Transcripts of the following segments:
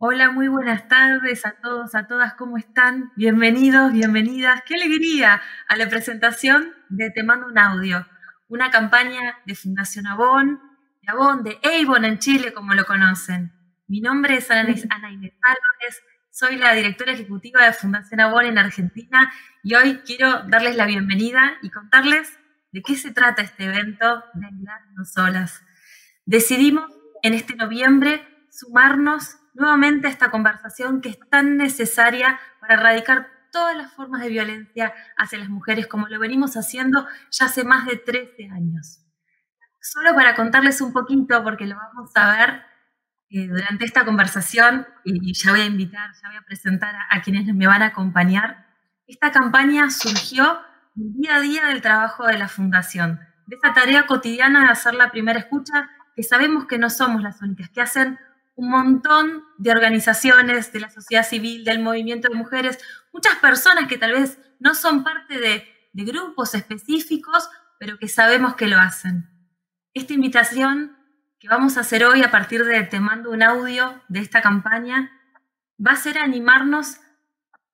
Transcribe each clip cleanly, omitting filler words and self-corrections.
Hola, muy buenas tardes a todos, a todas, ¿cómo están? Bienvenidos, bienvenidas. ¡Qué alegría! A la presentación de Te Mando un Audio, una campaña de Fundación Avon, de Avon en Chile, como lo conocen. Mi nombre es Ana Inés Álvarez, soy la directora ejecutiva de Fundación Avon en Argentina y hoy quiero darles la bienvenida y contarles de qué se trata este evento de Aislando Solas. Decidimos en este noviembre sumarnos nuevamente a esta conversación que es tan necesaria para erradicar todas las formas de violencia hacia las mujeres, como lo venimos haciendo ya hace más de 13 años. Solo para contarles un poquito, porque lo vamos a ver durante esta conversación, y ya voy a presentar a quienes me van a acompañar. Esta campaña surgió día a día del trabajo de la Fundación, de esta tarea cotidiana de hacer la primera escucha, que sabemos que no somos las únicas, que hacen un montón de organizaciones de la sociedad civil, del movimiento de mujeres, muchas personas que tal vez no son parte de grupos específicos, pero que sabemos que lo hacen. Esta invitación que vamos a hacer hoy a partir de Te Mando un Audio de esta campaña va a ser animarnos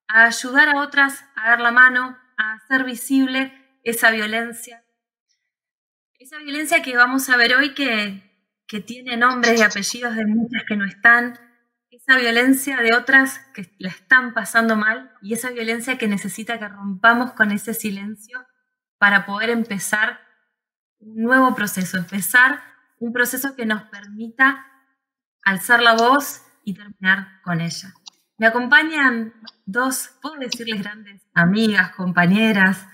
a ayudar a otras a dar la mano, a hacer visible esa violencia que vamos a ver hoy que tiene nombres y apellidos de muchas que no están, esa violencia de otras que la están pasando mal y esa violencia que necesita que rompamos con ese silencio para poder empezar un nuevo proceso, empezar un proceso que nos permita alzar la voz y terminar con ella. Me acompañan dos, puedo decirles, grandes amigas, compañeras,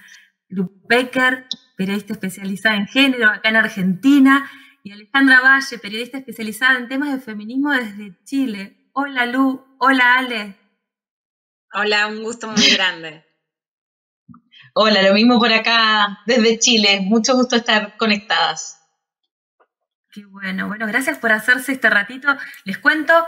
Lu Becker, periodista especializada en género acá en Argentina, y Alejandra Valle, periodista especializada en temas de feminismo desde Chile. Hola Lu, hola Ale. Hola, un gusto muy grande. Hola, lo mismo por acá desde Chile. Mucho gusto estar conectadas. Qué bueno. Bueno, gracias por hacerse este ratito. Les cuento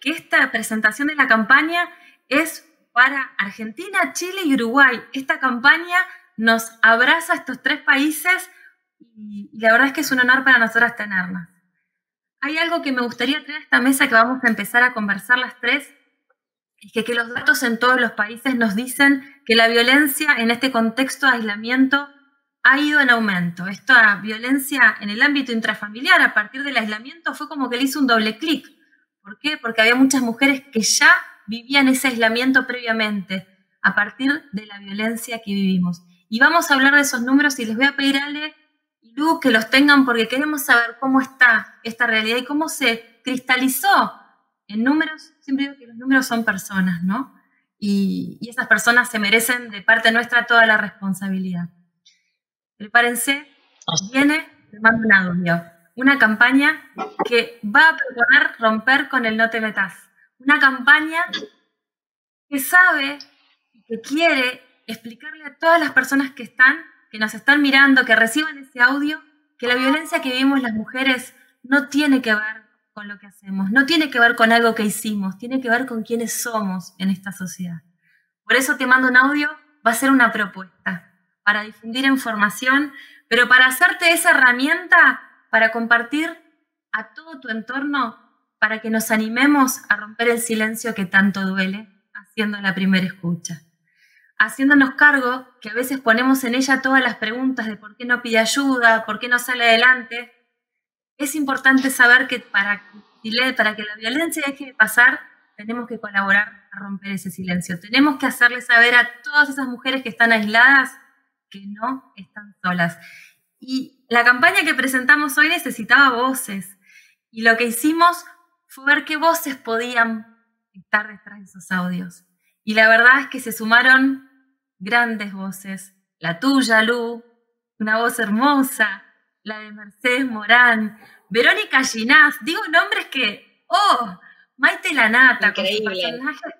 que esta presentación de la campaña es para Argentina, Chile y Uruguay. Esta campaña nos abraza a estos tres países y la verdad es que es un honor para nosotras tenerlas. Hay algo que me gustaría traer a esta mesa que vamos a empezar a conversar las tres, es que los datos en todos los países nos dicen que la violencia en este contexto de aislamiento ha ido en aumento. Esta violencia en el ámbito intrafamiliar a partir del aislamiento fue como que le hizo un doble clic. ¿Por qué? Porque había muchas mujeres que ya vivían ese aislamiento previamente a partir de la violencia que vivimos. Y vamos a hablar de esos números y les voy a pedir a Ale y Lu que los tengan porque queremos saber cómo está esta realidad y cómo se cristalizó en números. Siempre digo que los números son personas, ¿no? Y esas personas se merecen de parte nuestra toda la responsabilidad. Prepárense, viene Te Mando un Audio, una campaña que va a proponer romper con el no te metas. Una campaña que sabe y que quiere explicarle a todas las personas que nos están mirando, que reciban ese audio, que la violencia que vivimos las mujeres no tiene que ver con lo que hacemos, no tiene que ver con algo que hicimos, tiene que ver con quiénes somos en esta sociedad. Por eso Te Mando un Audio va a ser una propuesta para difundir información, pero para hacerte esa herramienta para compartir a todo tu entorno, para que nos animemos a romper el silencio que tanto duele, haciendo la primera escucha. Haciéndonos cargo que a veces ponemos en ella todas las preguntas de por qué no pide ayuda, por qué no sale adelante. Es importante saber que para que la violencia deje de pasar, tenemos que colaborar a romper ese silencio. Tenemos que hacerle saber a todas esas mujeres que están aisladas que no están solas. Y la campaña que presentamos hoy necesitaba voces. Y lo que hicimos fue ver qué voces podían estar detrás de esos audios. Y la verdad es que se sumaron grandes voces. La tuya, Lu, una voz hermosa, la de Mercedes Morán, Verónica Ginás, digo nombres que, Maite Lanata, increíble. Con sus personajes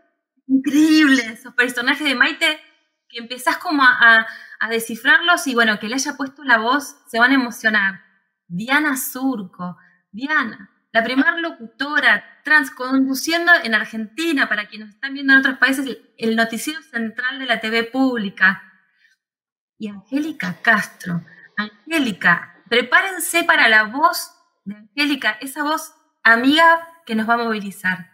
increíbles, esos personajes de Maite que empezás como a descifrarlos y bueno, que le haya puesto la voz, se van a emocionar. Diana Surco, Diana, la primera locutora trans conduciendo en Argentina, para quienes están viendo en otros países, el noticiero central de la TV pública. Y Angélica Castro. Angélica, prepárense para la voz de Angélica, esa voz amiga que nos va a movilizar.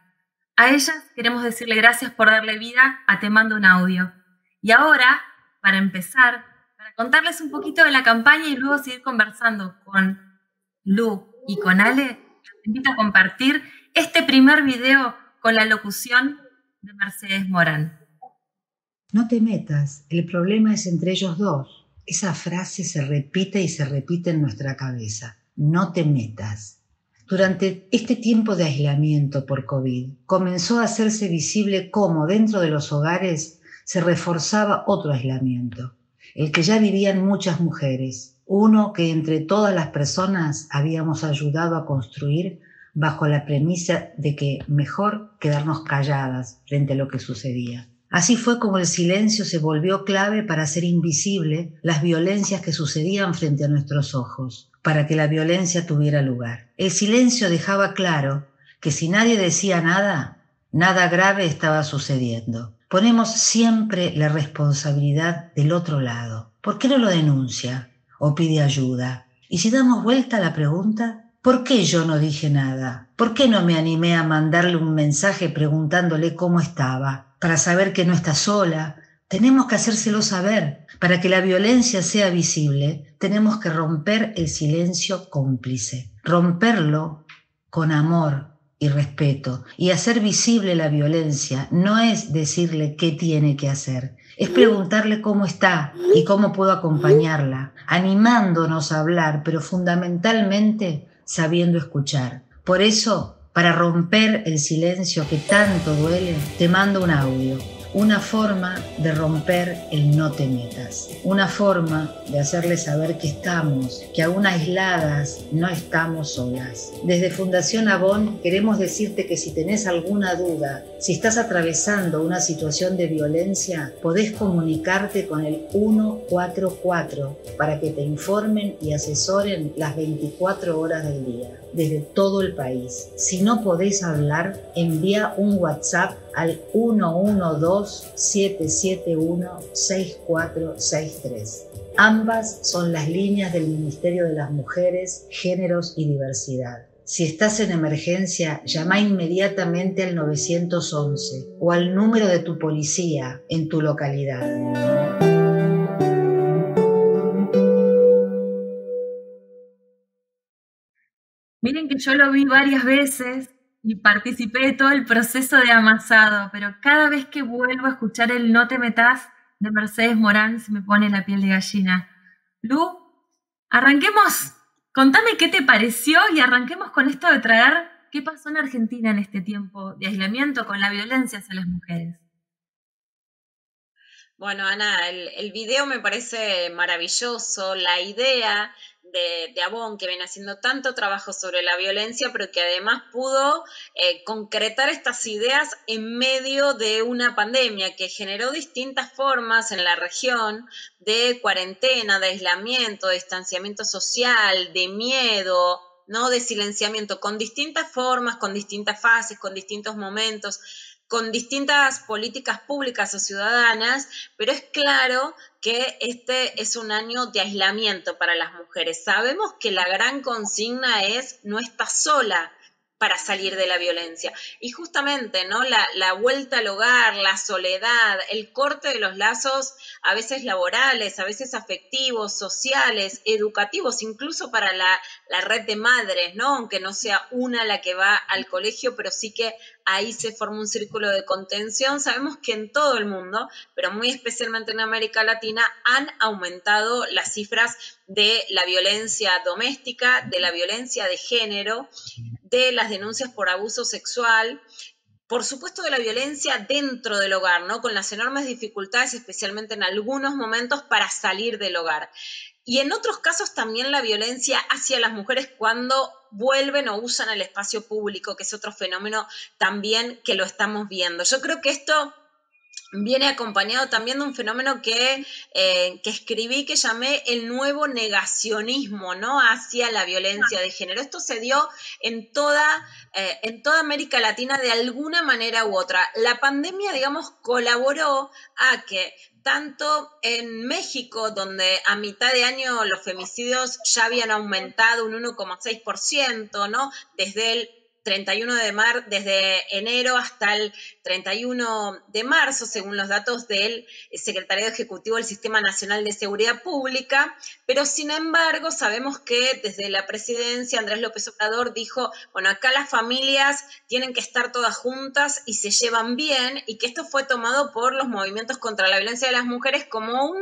A ellas queremos decirle gracias por darle vida a Te Mando un Audio. Y ahora, para empezar, para contarles un poquito de la campaña y luego seguir conversando con Lu y con Ale, les invito a compartir este primer video con la locución de Mercedes Morán. No te metas, el problema es entre ellos dos. Esa frase se repite y se repite en nuestra cabeza. No te metas. Durante este tiempo de aislamiento por COVID, comenzó a hacerse visible cómo dentro de los hogares se reforzaba otro aislamiento, el que ya vivían muchas mujeres, uno que entre todas las personas habíamos ayudado a construir bajo la premisa de que mejor quedarnos calladas frente a lo que sucedía. Así fue como el silencio se volvió clave para hacer invisible las violencias que sucedían frente a nuestros ojos, para que la violencia tuviera lugar. El silencio dejaba claro que si nadie decía nada, nada grave estaba sucediendo. Ponemos siempre la responsabilidad del otro lado. ¿Por qué no lo denuncia o pide ayuda? Y si damos vuelta a la pregunta, ¿por qué yo no dije nada? ¿Por qué no me animé a mandarle un mensaje preguntándole cómo estaba? Para saber que no está sola, tenemos que hacérselo saber. Para que la violencia sea visible, tenemos que romper el silencio cómplice, romperlo con amor y respeto. Y hacer visible la violencia no es decirle qué tiene que hacer, es preguntarle cómo está y cómo puedo acompañarla, animándonos a hablar, pero fundamentalmente sabiendo escuchar. Por eso, para romper el silencio que tanto duele, te mando un audio. Una forma de romper el no te metas. Una forma de hacerles saber que estamos, que aún aisladas no estamos solas. Desde Fundación Avon queremos decirte que si tenés alguna duda, si estás atravesando una situación de violencia, podés comunicarte con el 144 para que te informen y asesoren las 24 horas del día, desde todo el país. Si no podés hablar, envía un WhatsApp al 112-771-6463. Ambas son las líneas del Ministerio de las Mujeres, Géneros y Diversidad. Si estás en emergencia, llama inmediatamente al 911 o al número de tu policía en tu localidad. Miren que yo lo vi varias veces y participé de todo el proceso de amasado, pero cada vez que vuelvo a escuchar el No te metas de Mercedes Morán se me pone la piel de gallina. Lu, arranquemos. Contame qué te pareció y arranquemos con esto de traer qué pasó en Argentina en este tiempo de aislamiento con la violencia hacia las mujeres. Bueno, Ana, el video me parece maravilloso, la idea de Avon, que viene haciendo tanto trabajo sobre la violencia, pero que además pudo concretar estas ideas en medio de una pandemia que generó distintas formas en la región de cuarentena, de aislamiento, de distanciamiento social, de miedo, ¿no? De silenciamiento, con distintas formas, con distintas fases, con distintos momentos, con distintas políticas públicas o ciudadanas, pero es claro que este es un año de aislamiento para las mujeres. Sabemos que la gran consigna es no estás sola para salir de la violencia. Y justamente, ¿no? La vuelta al hogar, la soledad, el corte de los lazos, a veces laborales, a veces afectivos, sociales, educativos, incluso para la red de madres, ¿no? Aunque no sea una la que va al colegio, pero sí que ahí se forma un círculo de contención. Sabemos que en todo el mundo, pero muy especialmente en América Latina, han aumentado las cifras de la violencia doméstica, de la violencia de género, de las denuncias por abuso sexual, por supuesto de la violencia dentro del hogar, ¿no? Con las enormes dificultades, especialmente en algunos momentos, para salir del hogar. Y en otros casos también la violencia hacia las mujeres cuando vuelven o usan el espacio público, que es otro fenómeno también que lo estamos viendo. Yo creo que esto viene acompañado también de un fenómeno que escribí, que llamé el nuevo negacionismo, ¿no? Hacia la violencia de género. Esto se dio en toda América Latina de alguna manera u otra. La pandemia, digamos, colaboró a que tanto en México, donde a mitad de año los femicidios ya habían aumentado un 1,6%, ¿no? Desde el desde enero hasta el 31 de marzo, según los datos del Secretariado Ejecutivo del Sistema Nacional de Seguridad Pública, pero sin embargo sabemos que desde la presidencia Andrés López Obrador dijo, bueno, acá las familias tienen que estar todas juntas y se llevan bien, y que esto fue tomado por los movimientos contra la violencia de las mujeres como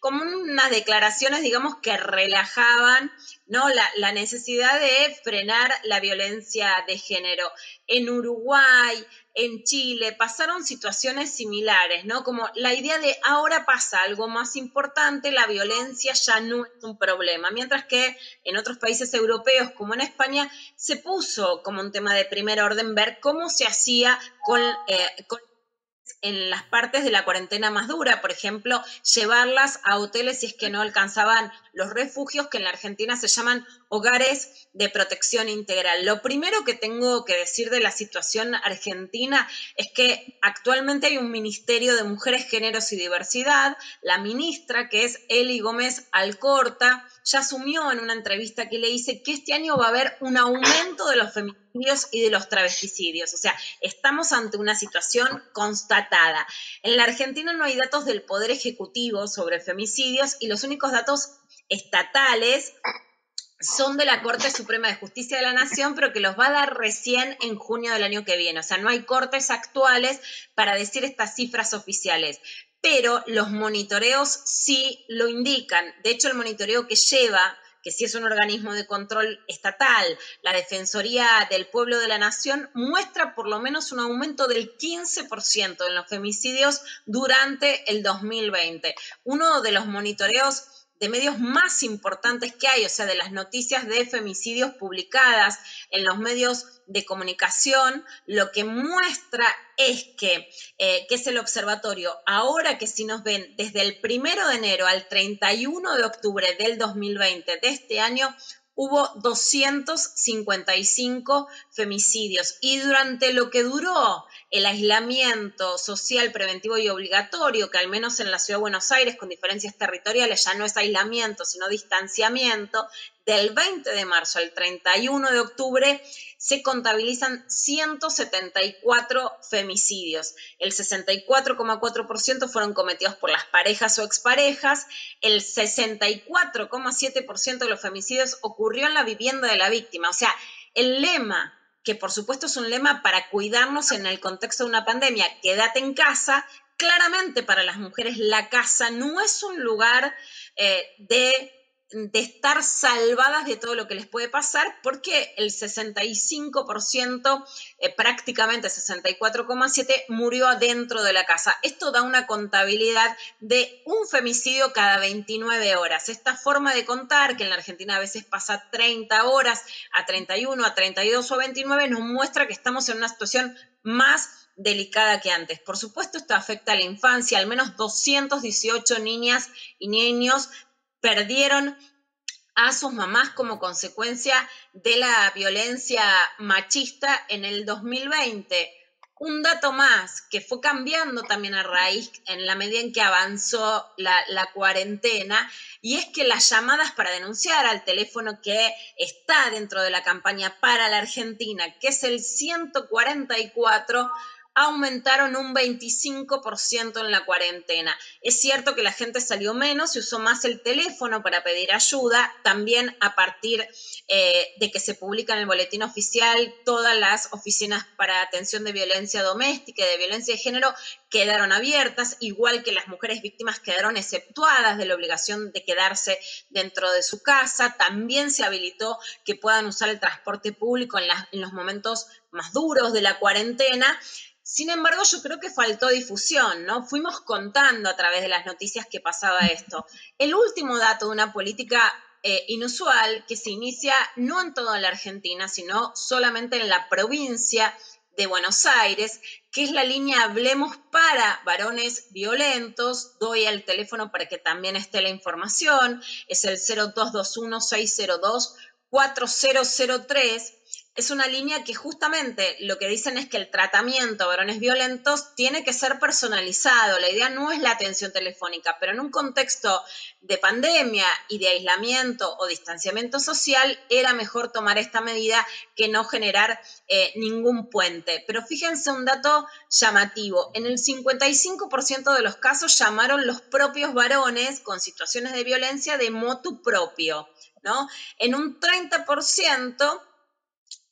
unas declaraciones, digamos, que relajaban, ¿no?, la necesidad de frenar la violencia de género. En Uruguay, en Chile, pasaron situaciones similares, ¿no? Como la idea de ahora pasa algo más importante, la violencia ya no es un problema, mientras que en otros países europeos, como en España, se puso como un tema de primer orden ver cómo se hacía en las partes de la cuarentena más dura, por ejemplo, llevarlas a hoteles si es que no alcanzaban los refugios, que en la Argentina se llaman hogares de protección integral. Lo primero que tengo que decir de la situación argentina es que actualmente hay un Ministerio de Mujeres, Géneros y Diversidad. La ministra, que es Eli Gómez Alcorta, ya asumió en una entrevista que le hice que este año va a haber un aumento de los feminicidios y de los travesticidios. O sea, estamos ante una situación constatada. En la Argentina no hay datos del Poder Ejecutivo sobre femicidios y los únicos datos estatales son de la Corte Suprema de Justicia de la Nación, pero que los va a dar recién en junio del año que viene. O sea, no hay cortes actuales para decir estas cifras oficiales, pero los monitoreos sí lo indican. De hecho, el monitoreo que lleva, que sí es un organismo de control estatal, la Defensoría del Pueblo de la Nación, muestra por lo menos un aumento del 15% en los femicidios durante el 2020. Uno de los monitoreos de medios más importantes que hay, o sea, de las noticias de femicidios publicadas en los medios de comunicación, lo que muestra es que es el observatorio. Ahora que si nos ven desde el 1 de enero al 31 de octubre del 2020 de este año, hubo 255 femicidios, y durante lo que duró el aislamiento social preventivo y obligatorio, que al menos en la Ciudad de Buenos Aires, con diferencias territoriales, ya no es aislamiento, sino distanciamiento, del 20 de marzo al 31 de octubre se contabilizan 174 femicidios. El 64,4% fueron cometidos por las parejas o exparejas. El 64,7% de los femicidios ocurrió en la vivienda de la víctima. O sea, el lema, que por supuesto es un lema para cuidarnos en el contexto de una pandemia, quédate en casa, claramente para las mujeres la casa no es un lugar de estar salvadas de todo lo que les puede pasar, porque el 65%, prácticamente 64,7%, murió adentro de la casa. Esto da una contabilidad de un femicidio cada 29 horas. Esta forma de contar, que en la Argentina a veces pasa 30 horas, a 31, a 32 o a 29, nos muestra que estamos en una situación más delicada que antes. Por supuesto, esto afecta a la infancia. Al menos 218 niñas y niños perdieron a sus mamás como consecuencia de la violencia machista en el 2020. Un dato más que fue cambiando también a raíz en la medida en que avanzó la cuarentena, y es que las llamadas para denunciar al teléfono que está dentro de la campaña para la Argentina, que es el 144, aumentaron un 25% en la cuarentena. Es cierto que la gente salió menos y usó más el teléfono para pedir ayuda, también a partir de que se publica en el boletín oficial. Todas las oficinas para atención de violencia doméstica y de violencia de género quedaron abiertas, igual que las mujeres víctimas quedaron exceptuadas de la obligación de quedarse dentro de su casa. También se habilitó que puedan usar el transporte público en los momentos más duros de la cuarentena. Sin embargo, yo creo que faltó difusión, ¿no? Fuimos contando a través de las noticias que pasaba esto. El último dato de una política inusual que se inicia no en toda la Argentina, sino solamente en la provincia de Buenos Aires, que es la línea Hablemos para varones violentos. Doy el teléfono para que también esté la información. Es el 0221-602-4003. es una línea que justamente lo que dicen es que el tratamiento a varones violentos tiene que ser personalizado. La idea no es la atención telefónica, pero en un contexto de pandemia y de aislamiento o distanciamiento social, era mejor tomar esta medida que no generar ningún puente. Pero fíjense un dato llamativo. En el 55% de los casos llamaron los propios varones con situaciones de violencia de motu propio, ¿no? En un 30%,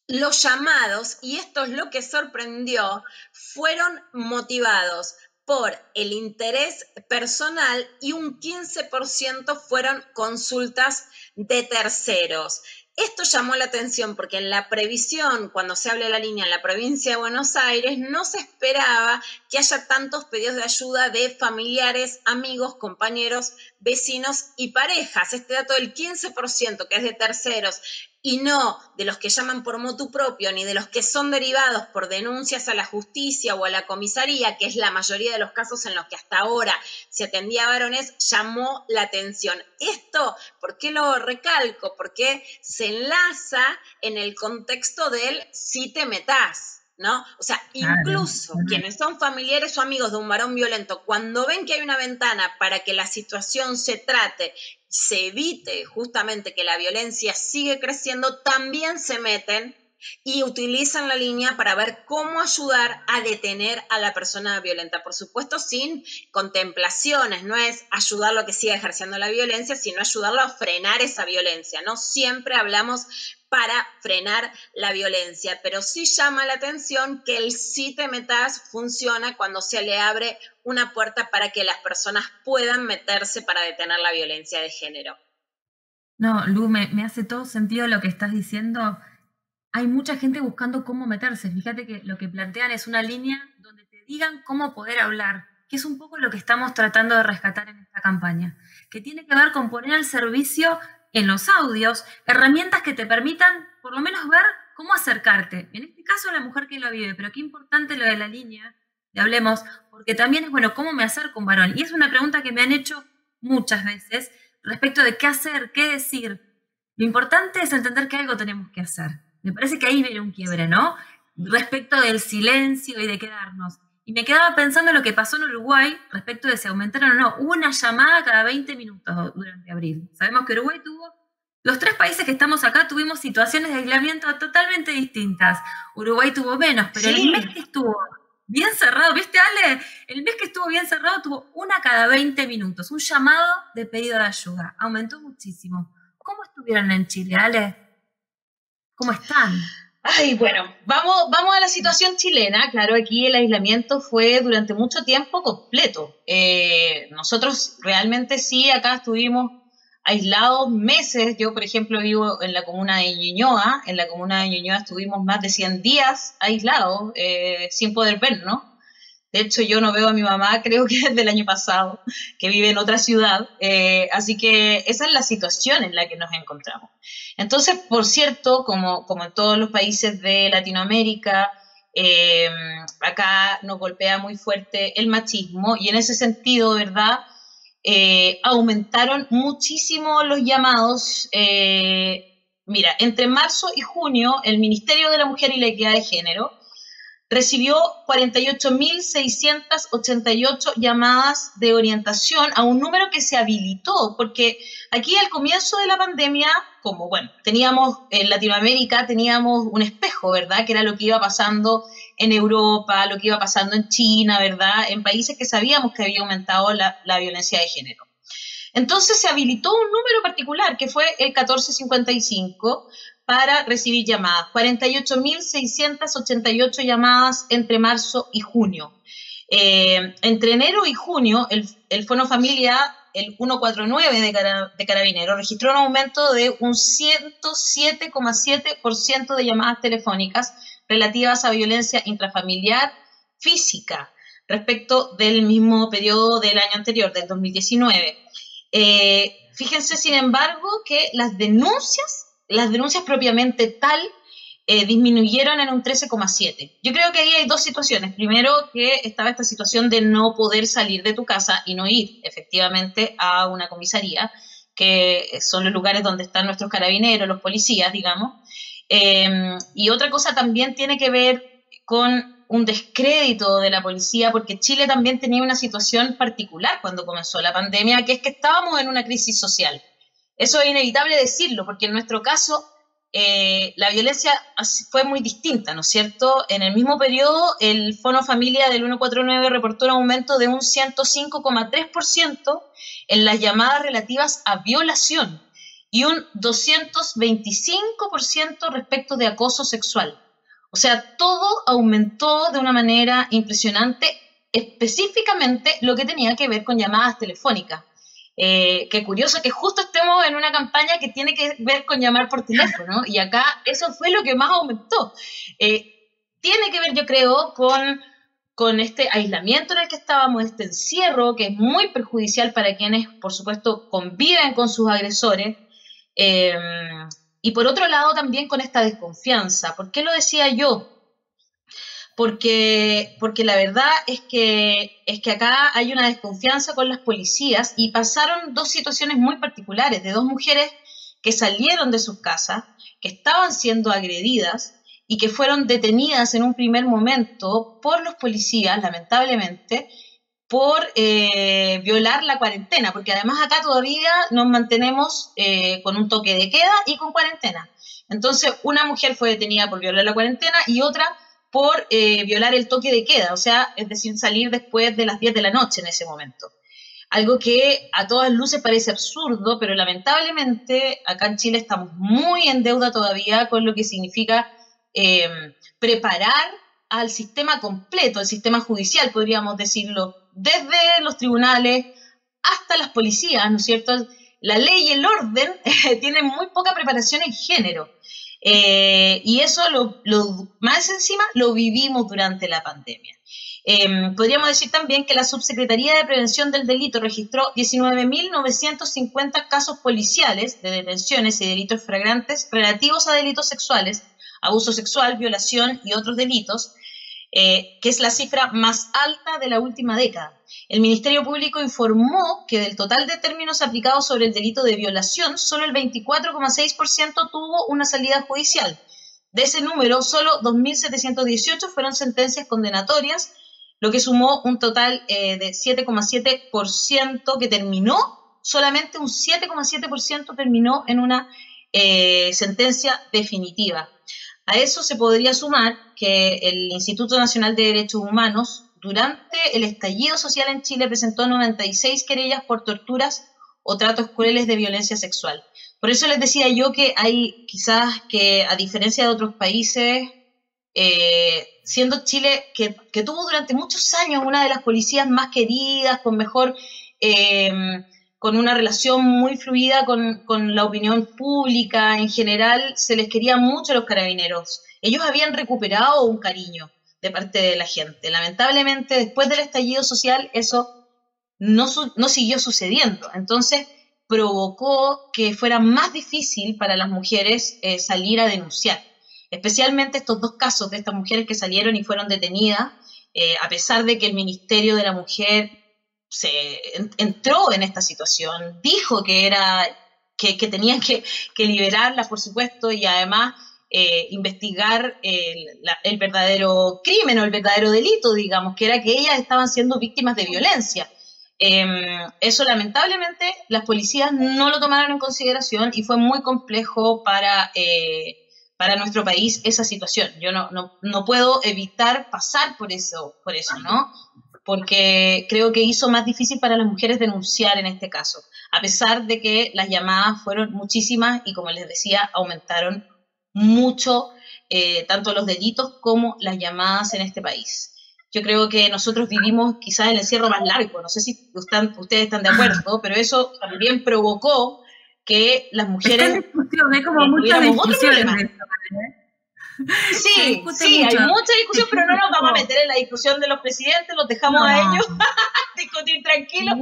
los llamados, y esto es lo que sorprendió, fueron motivados por el interés personal y un 15% fueron consultas de terceros. Esto llamó la atención porque en la previsión, cuando se habla de la línea en la provincia de Buenos Aires, no se esperaba que haya tantos pedidos de ayuda de familiares, amigos, compañeros, vecinos y parejas. Este dato del 15%, que es de terceros, y no de los que llaman por motu propio, ni de los que son derivados por denuncias a la justicia o a la comisaría, que es la mayoría de los casos en los que hasta ahora se atendía a varones, llamó la atención. Esto, ¿por qué lo recalco? Porque se enlaza en el contexto del si te metás, ¿no? O sea, incluso quienes son familiares o amigos de un varón violento, cuando ven que hay una ventana para que la situación se trate, se evite justamente que la violencia sigue creciendo, también se meten y utilizan la línea para ver cómo ayudar a detener a la persona violenta. Por supuesto, sin contemplaciones, no es ayudarlo a que siga ejerciendo la violencia, sino ayudarlo a frenar esa violencia, ¿no? Siempre hablamos para frenar la violencia, pero sí llama la atención que el si te metas funciona cuando se le abre una puerta para que las personas puedan meterse para detener la violencia de género. No, Lu, me hace todo sentido lo que estás diciendo. Hay mucha gente buscando cómo meterse. Fíjate que lo que plantean es una línea donde te digan cómo poder hablar, que es un poco lo que estamos tratando de rescatar en esta campaña, que tiene que ver con poner al servicio en los audios herramientas que te permitan por lo menos ver cómo acercarte. En este caso a la mujer que lo vive, pero qué importante lo de la línea, de hablemos, porque también es, bueno, ¿cómo me acerco a un varón? Y es una pregunta que me han hecho muchas veces respecto de qué hacer, qué decir. Lo importante es entender que algo tenemos que hacer. Me parece que ahí viene un quiebre, ¿no? Respecto del silencio y de quedarnos. Y me quedaba pensando en lo que pasó en Uruguay respecto de si aumentaron o no. Hubo una llamada cada 20 minutos durante abril. Sabemos que Uruguay tuvo, los 3 países que estamos acá tuvimos situaciones de aislamiento totalmente distintas. Uruguay tuvo menos, pero sí. El mes que estuvo bien cerrado, ¿viste, Ale? El mes que estuvo bien cerrado tuvo una cada 20 minutos, un llamado de pedido de ayuda. Aumentó muchísimo. ¿Cómo estuvieron en Chile, Ale? ¿Cómo están? Ay, bueno, vamos a la situación chilena. Claro, aquí el aislamiento fue durante mucho tiempo completo. Nosotros realmente sí, acá estuvimos aislados meses. Yo, por ejemplo, vivo en la comuna de Ñuñoa. En la comuna de Ñuñoa estuvimos más de 100 días aislados, sin poder vernos. De hecho, yo no veo a mi mamá, creo que desde el año pasado, que vive en otra ciudad. Así que esa es la situación en la que nos encontramos. Entonces, por cierto, como en todos los países de Latinoamérica, acá nos golpea muy fuerte el machismo y en ese sentido, ¿verdad?, aumentaron muchísimo los llamados. Mira, entre marzo y junio, el Ministerio de la Mujer y la Equidad de Género recibió 48.688 llamadas de orientación a un número que se habilitó, porque aquí al comienzo de la pandemia, como bueno, teníamos en Latinoamérica, teníamos un espejo, ¿verdad?, que era lo que iba pasando en Europa, lo que iba pasando en China, ¿verdad?, en países que sabíamos que había aumentado la violencia de género. Entonces se habilitó un número particular, que fue el 1455, para recibir llamadas, 48.688 llamadas entre marzo y junio. Entre enero y junio, el Fono Familia, el 149 de Carabineros, registró un aumento de un 107,7% de llamadas telefónicas relativas a violencia intrafamiliar física respecto del mismo periodo del año anterior, del 2019. Fíjense, sin embargo, que las denuncias propiamente tal disminuyeron en un 13,7%. Yo creo que ahí hay dos situaciones. Primero, que estaba esta situación de no poder salir de tu casa y no ir efectivamente a una comisaría, que son los lugares donde están nuestros carabineros, los policías, digamos. Y otra cosa también tiene que ver con un descrédito de la policía, porque Chile también tenía una situación particular cuando comenzó la pandemia, que es que estábamos en una crisis social. Eso es inevitable decirlo, porque en nuestro caso la violencia fue muy distinta, ¿no es cierto? En el mismo periodo, el Fono Familia del 149 reportó un aumento de un 105,3% en las llamadas relativas a violación y un 225% respecto de acoso sexual. O sea, todo aumentó de una manera impresionante, específicamente lo que tenía que ver con llamadas telefónicas. Qué curioso que justo estemos en una campaña que tiene que ver con llamar por teléfono, y acá eso fue lo que más aumentó. Tiene que ver, yo creo, con este aislamiento en el que estábamos, este encierro que es muy perjudicial para quienes, por supuesto, conviven con sus agresores, y por otro lado también con esta desconfianza. ¿Por qué lo decía yo? Porque la verdad es que acá hay una desconfianza con las policías, y pasaron dos situaciones muy particulares de dos mujeres que salieron de sus casas, que estaban siendo agredidas y que fueron detenidas en un primer momento por los policías, lamentablemente, por violar la cuarentena, porque además acá todavía nos mantenemos con un toque de queda y con cuarentena. Entonces, una mujer fue detenida por violar la cuarentena y otra por violar el toque de queda, o sea, es decir, salir después de las 10 de la noche en ese momento. Algo que a todas luces parece absurdo, pero lamentablemente acá en Chile estamos muy en deuda todavía con lo que significa preparar al sistema completo, al sistema judicial, podríamos decirlo, desde los tribunales hasta las policías, ¿no es cierto? La ley y el orden tienen muy poca preparación en género. Y eso más encima lo vivimos durante la pandemia. Podríamos decir también que la Subsecretaría de Prevención del Delito registró 19.950 casos policiales de detenciones y delitos flagrantes relativos a delitos sexuales, abuso sexual, violación y otros delitos, que es la cifra más alta de la última década. El Ministerio Público informó que del total de términos aplicados sobre el delito de violación, solo el 24,6% tuvo una salida judicial. De ese número, solo 2.718 fueron sentencias condenatorias, lo que sumó un total de 7,7% que terminó, solamente un 7,7% terminó en una sentencia definitiva. A eso se podría sumar que el Instituto Nacional de Derechos Humanos, durante el estallido social en Chile, presentó 96 querellas por torturas o tratos crueles de violencia sexual. Por eso les decía yo que hay quizás que, a diferencia de otros países, siendo Chile, que tuvo durante muchos años una de las policías más queridas, con mejor... con una relación muy fluida con la opinión pública en general, se les quería mucho a los carabineros. Ellos habían recuperado un cariño de parte de la gente. Lamentablemente, después del estallido social, eso no siguió sucediendo. Entonces, provocó que fuera más difícil para las mujeres salir a denunciar. Especialmente estos dos casos de estas mujeres que salieron y fueron detenidas, a pesar de que el Ministerio de la Mujer se entró en esta situación, dijo que tenían que liberarlas, por supuesto, y además investigar el verdadero crimen o el verdadero delito, digamos, que era que ellas estaban siendo víctimas de violencia. Eso lamentablemente las policías no lo tomaron en consideración y fue muy complejo para nuestro país esa situación. Yo no puedo evitar pasar por eso, ¿no? Porque creo que hizo más difícil para las mujeres denunciar en este caso, a pesar de que las llamadas fueron muchísimas y, como les decía, aumentaron mucho tanto los delitos como las llamadas en este país. Yo creo que nosotros vivimos quizás el encierro más largo, no sé si ustedes están de acuerdo, pero eso también provocó que las mujeres... Hay como muchas discusiones. Sí, hay mucha discusión, pero no nos vamos a meter en la discusión de los presidentes, los dejamos a ellos discutir tranquilos.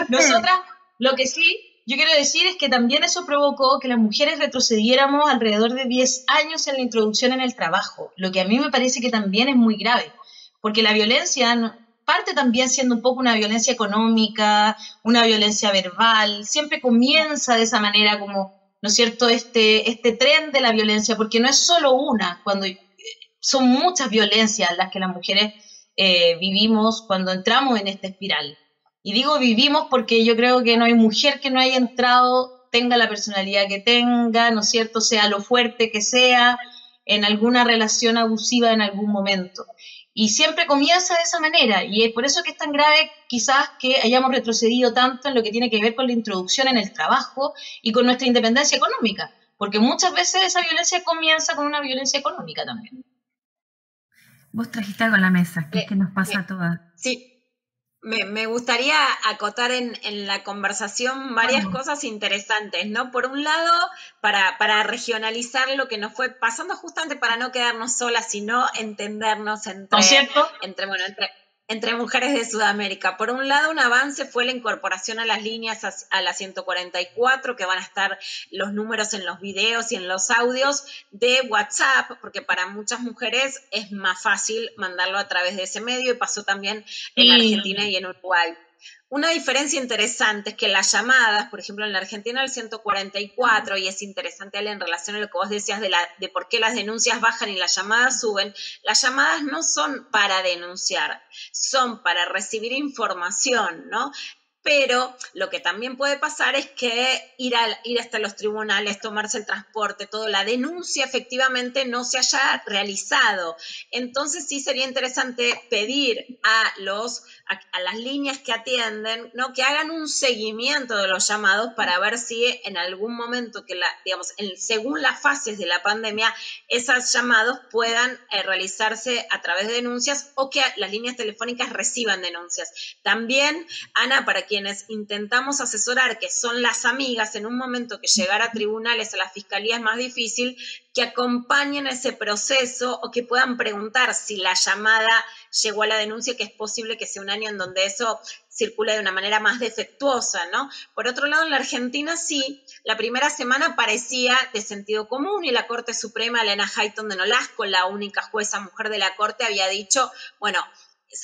Nosotras, lo que sí, yo quiero decir es que también eso provocó que las mujeres retrocediéramos alrededor de 10 años en la introducción en el trabajo, lo que a mí me parece que también es muy grave, porque la violencia parte también siendo un poco una violencia económica, una violencia verbal, siempre comienza de esa manera como ¿no es cierto?, este tren de la violencia, porque no es solo una, cuando son muchas violencias las que las mujeres vivimos cuando entramos en esta espiral. Y digo vivimos porque yo creo que no hay mujer que no haya entrado, tenga la personalidad que tenga, ¿no es cierto?, sea lo fuerte que sea, en alguna relación abusiva en algún momento. Y siempre comienza de esa manera, y es por eso que es tan grave quizás que hayamos retrocedido tanto en lo que tiene que ver con la introducción en el trabajo y con nuestra independencia económica, porque muchas veces esa violencia comienza con una violencia económica también. Vos trajiste algo a la mesa, que es que nos pasa a todas. Sí. Me gustaría acotar en la conversación varias cosas interesantes, ¿no? Por un lado, para regionalizar lo que nos fue pasando, justamente para no quedarnos solas, sino entendernos entre mujeres de Sudamérica. Por un lado, un avance fue la incorporación a las líneas a la 144, que van a estar los números en los videos y en los audios de WhatsApp, porque para muchas mujeres es más fácil mandarlo a través de ese medio, y pasó también en Argentina y en Uruguay. Una diferencia interesante es que las llamadas, por ejemplo, en la Argentina el 144, y es interesante en relación a lo que vos decías de por qué las denuncias bajan y las llamadas suben, las llamadas no son para denunciar, son para recibir información, ¿no? Pero lo que también puede pasar es que ir hasta los tribunales, tomarse el transporte, todo, la denuncia efectivamente no se haya realizado. Entonces sí sería interesante pedir a las líneas que atienden, ¿no?, que hagan un seguimiento de los llamados para ver si en algún momento según las fases de la pandemia, esos llamados puedan realizarse a través de denuncias, o que las líneas telefónicas reciban denuncias. También, Ana, para quienes intentamos asesorar, que son las amigas, en un momento que llegar a tribunales, a la fiscalía es más difícil, que acompañen ese proceso, o que puedan preguntar si la llamada llegó a la denuncia, que es posible que sea un año en donde eso circula de una manera más defectuosa, ¿no? Por otro lado, en la Argentina sí, la primera semana parecía de sentido común, y la Corte Suprema, Elena Hayton de Nolasco, la única jueza mujer de la Corte, había dicho, bueno,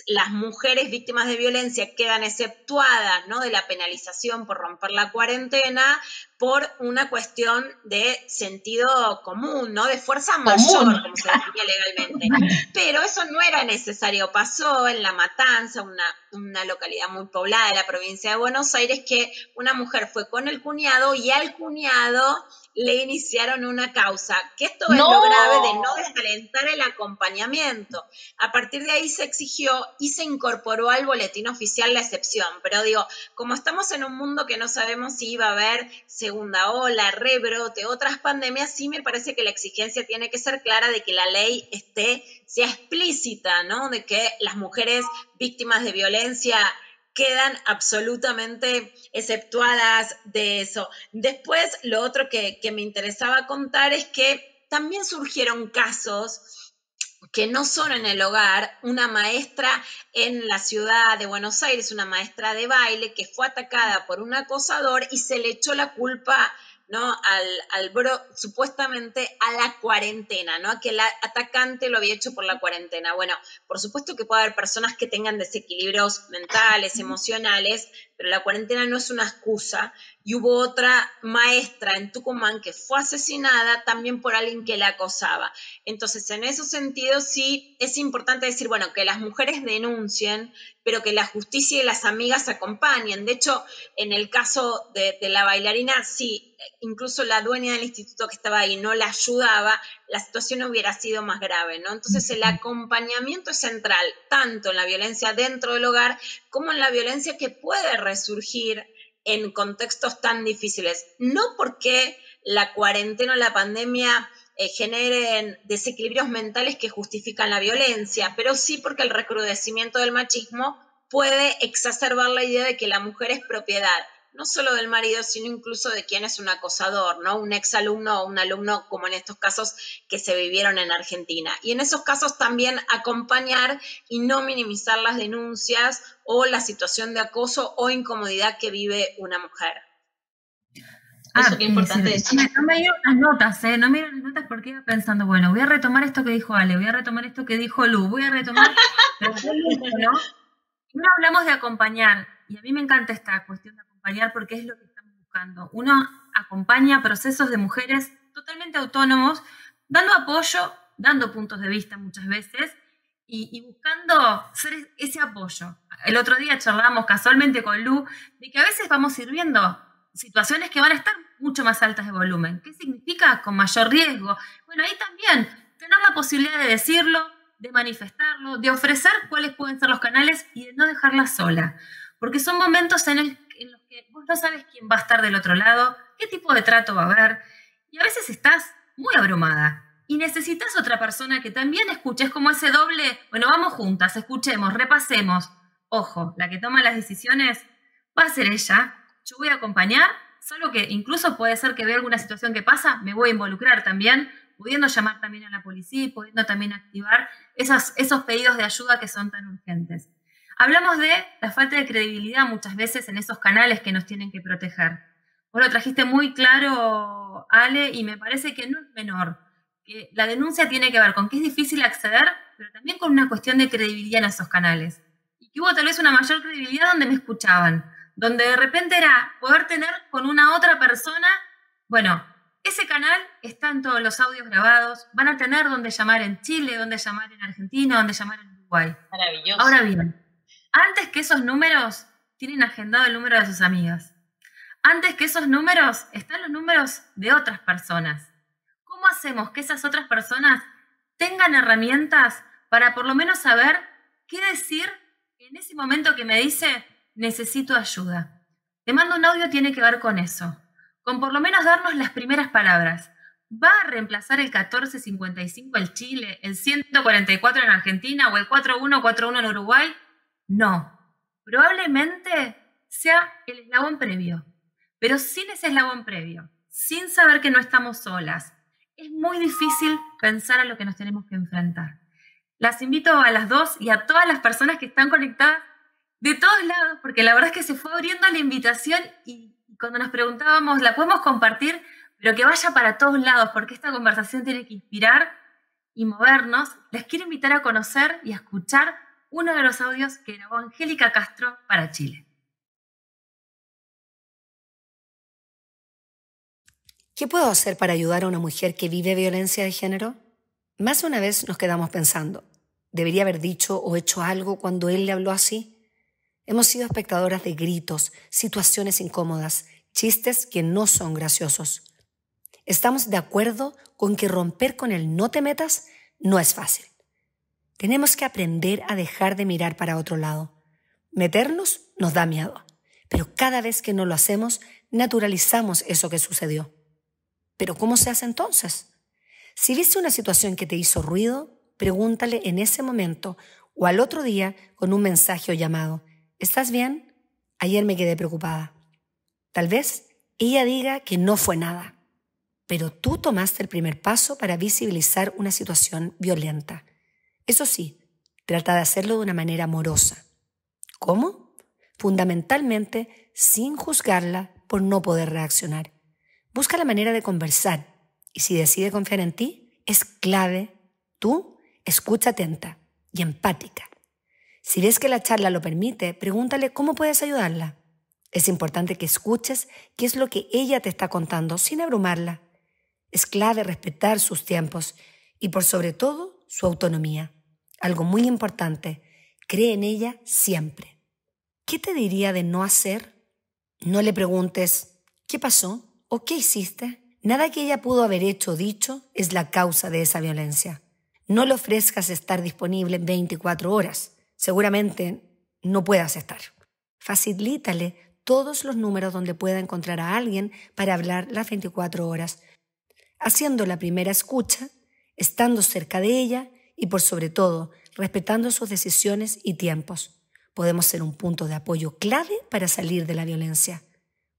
las mujeres víctimas de violencia quedan exceptuadas, ¿no?, de la penalización por romper la cuarentena, por una cuestión de sentido común, ¿no?, de fuerza mayor, como se define legalmente. Pero eso no era necesario. Pasó en La Matanza, una localidad muy poblada de la provincia de Buenos Aires, que una mujer fue con el cuñado, y al cuñado le iniciaron una causa, que esto es lo grave de no desalentar el acompañamiento. A partir de ahí se exigió y se incorporó al boletín oficial la excepción, pero digo, como estamos en un mundo que no sabemos si iba a haber segunda ola, rebrote, otras pandemias, sí me parece que la exigencia tiene que ser clara, de que la ley sea explícita, ¿no?, de que las mujeres víctimas de violencia quedan absolutamente exceptuadas de eso. Después, lo otro que me interesaba contar es que también surgieron casos que no son en el hogar. Una maestra en la ciudad de Buenos Aires, una maestra de baile, que fue atacada por un acosador y se le echó la culpa, ¿no?, supuestamente a la cuarentena, ¿no?, a que el atacante lo había hecho por la cuarentena. Bueno, por supuesto que puede haber personas que tengan desequilibrios mentales, emocionales, pero la cuarentena no es una excusa. Y hubo otra maestra en Tucumán que fue asesinada también por alguien que la acosaba. Entonces, en esos sentidos sí es importante decir, bueno, que las mujeres denuncien, pero que la justicia y las amigas acompañen. De hecho, en el caso de la bailarina, sí, incluso la dueña del instituto que estaba ahí no la ayudaba, la situación hubiera sido más grave, ¿no? Entonces, el acompañamiento es central, tanto en la violencia dentro del hogar como en la violencia que puede resurgir en contextos tan difíciles. No porque la cuarentena o la pandemia generen desequilibrios mentales que justifican la violencia, pero sí porque el recrudecimiento del machismo puede exacerbar la idea de que la mujer es propiedad, no solo del marido, sino incluso de quien es un acosador, ¿no?, un exalumno o un alumno, como en estos casos que se vivieron en Argentina. Y en esos casos también acompañar y no minimizar las denuncias o la situación de acoso o incomodidad que vive una mujer. Eso que es importante decir. No me dieron las notas, no me dieron las notas, porque iba pensando, bueno, voy a retomar esto que dijo Ale, voy a retomar esto que dijo Lu, voy a retomar, pero ¿no? No hablamos de acompañar, y a mí me encanta esta cuestión de acompañar, porque es lo que estamos buscando buscando. Uno acompaña procesos de mujeres totalmente autónomos, dando apoyo, dando puntos de vista muchas veces y buscando ser ese apoyo. El otro día charlábamos casualmente con Lu de que a veces vamos a ir viendo situaciones que van a estar mucho más altas de volumen. ¿Qué significa? Con mayor riesgo. Bueno, ahí también tener la posibilidad de decirlo, de manifestarlo, de ofrecer cuáles pueden ser los canales y de no dejarla sola. Porque son momentos en los que vos no sabes quién va a estar del otro lado, qué tipo de trato va a haber, y a veces estás muy abrumada y necesitas otra persona que también escuche. Es como ese doble, bueno, vamos juntas, escuchemos, repasemos. Ojo, la que toma las decisiones va a ser ella, yo voy a acompañar, solo que incluso puede ser que vea alguna situación que pasa, me voy a involucrar también, pudiendo llamar también a la policía y pudiendo también activar esos pedidos de ayuda que son tan urgentes. Hablamos de la falta de credibilidad muchas veces en esos canales que nos tienen que proteger. Vos lo trajiste muy claro, Ale, y me parece que no es menor. Que la denuncia tiene que ver con que es difícil acceder, pero también con una cuestión de credibilidad en esos canales. Y que hubo tal vez una mayor credibilidad donde me escuchaban, donde de repente era poder tener con una otra persona, bueno, ese canal está en todos los audios grabados, van a tener donde llamar en Chile, donde llamar en Argentina, donde llamar en Uruguay. Maravilloso. Ahora bien, antes que esos números, tienen agendado el número de sus amigas. Antes que esos números, están los números de otras personas. ¿Cómo hacemos que esas otras personas tengan herramientas para por lo menos saber qué decir en ese momento que me dice necesito ayuda? Te mando un audio, tiene que ver con eso. Con por lo menos darnos las primeras palabras. ¿Va a reemplazar el 1455 en Chile, el 144 en Argentina o el 4141 en Uruguay? No. Probablemente sea el eslabón previo. Pero sin ese eslabón previo, sin saber que no estamos solas, es muy difícil pensar a lo que nos tenemos que enfrentar. Las invito a las dos y a todas las personas que están conectadas de todos lados, porque la verdad es que se fue abriendo la invitación y cuando nos preguntábamos, la podemos compartir, pero que vaya para todos lados, porque esta conversación tiene que inspirar y movernos. Les quiero invitar a conocer y a escuchar uno de los audios que grabó Angélica Castro para Chile. ¿Qué puedo hacer para ayudar a una mujer que vive violencia de género? Más de una vez nos quedamos pensando, ¿debería haber dicho o hecho algo cuando él le habló así? Hemos sido espectadoras de gritos, situaciones incómodas, chistes que no son graciosos. Estamos de acuerdo con que romper con el no te metas no es fácil. Tenemos que aprender a dejar de mirar para otro lado. Meternos nos da miedo, pero cada vez que no lo hacemos, naturalizamos eso que sucedió. ¿Pero cómo se hace entonces? Si viste una situación que te hizo ruido, pregúntale en ese momento o al otro día con un mensaje o llamado. ¿Estás bien? Ayer me quedé preocupada. Tal vez ella diga que no fue nada, pero tú tomaste el primer paso para visibilizar una situación violenta. Eso sí, trata de hacerlo de una manera amorosa. ¿Cómo? Fundamentalmente sin juzgarla por no poder reaccionar. Busca la manera de conversar y si decide confiar en ti, es clave. Tú escucha atenta y empática. Si ves que la charla lo permite, pregúntale cómo puedes ayudarla. Es importante que escuches qué es lo que ella te está contando sin abrumarla. Es clave respetar sus tiempos y por sobre todo su autonomía. Algo muy importante, cree en ella siempre. ¿Qué te diría de no hacer? No le preguntes ¿qué pasó? ¿O qué hiciste? Nada que ella pudo haber hecho o dicho es la causa de esa violencia. No le ofrezcas estar disponible 24 horas. Seguramente no puedas estar. Facilítale todos los números donde pueda encontrar a alguien para hablar las 24 horas, haciendo la primera escucha, estando cerca de ella y por sobre todo respetando sus decisiones y tiempos. Podemos ser un punto de apoyo clave para salir de la violencia.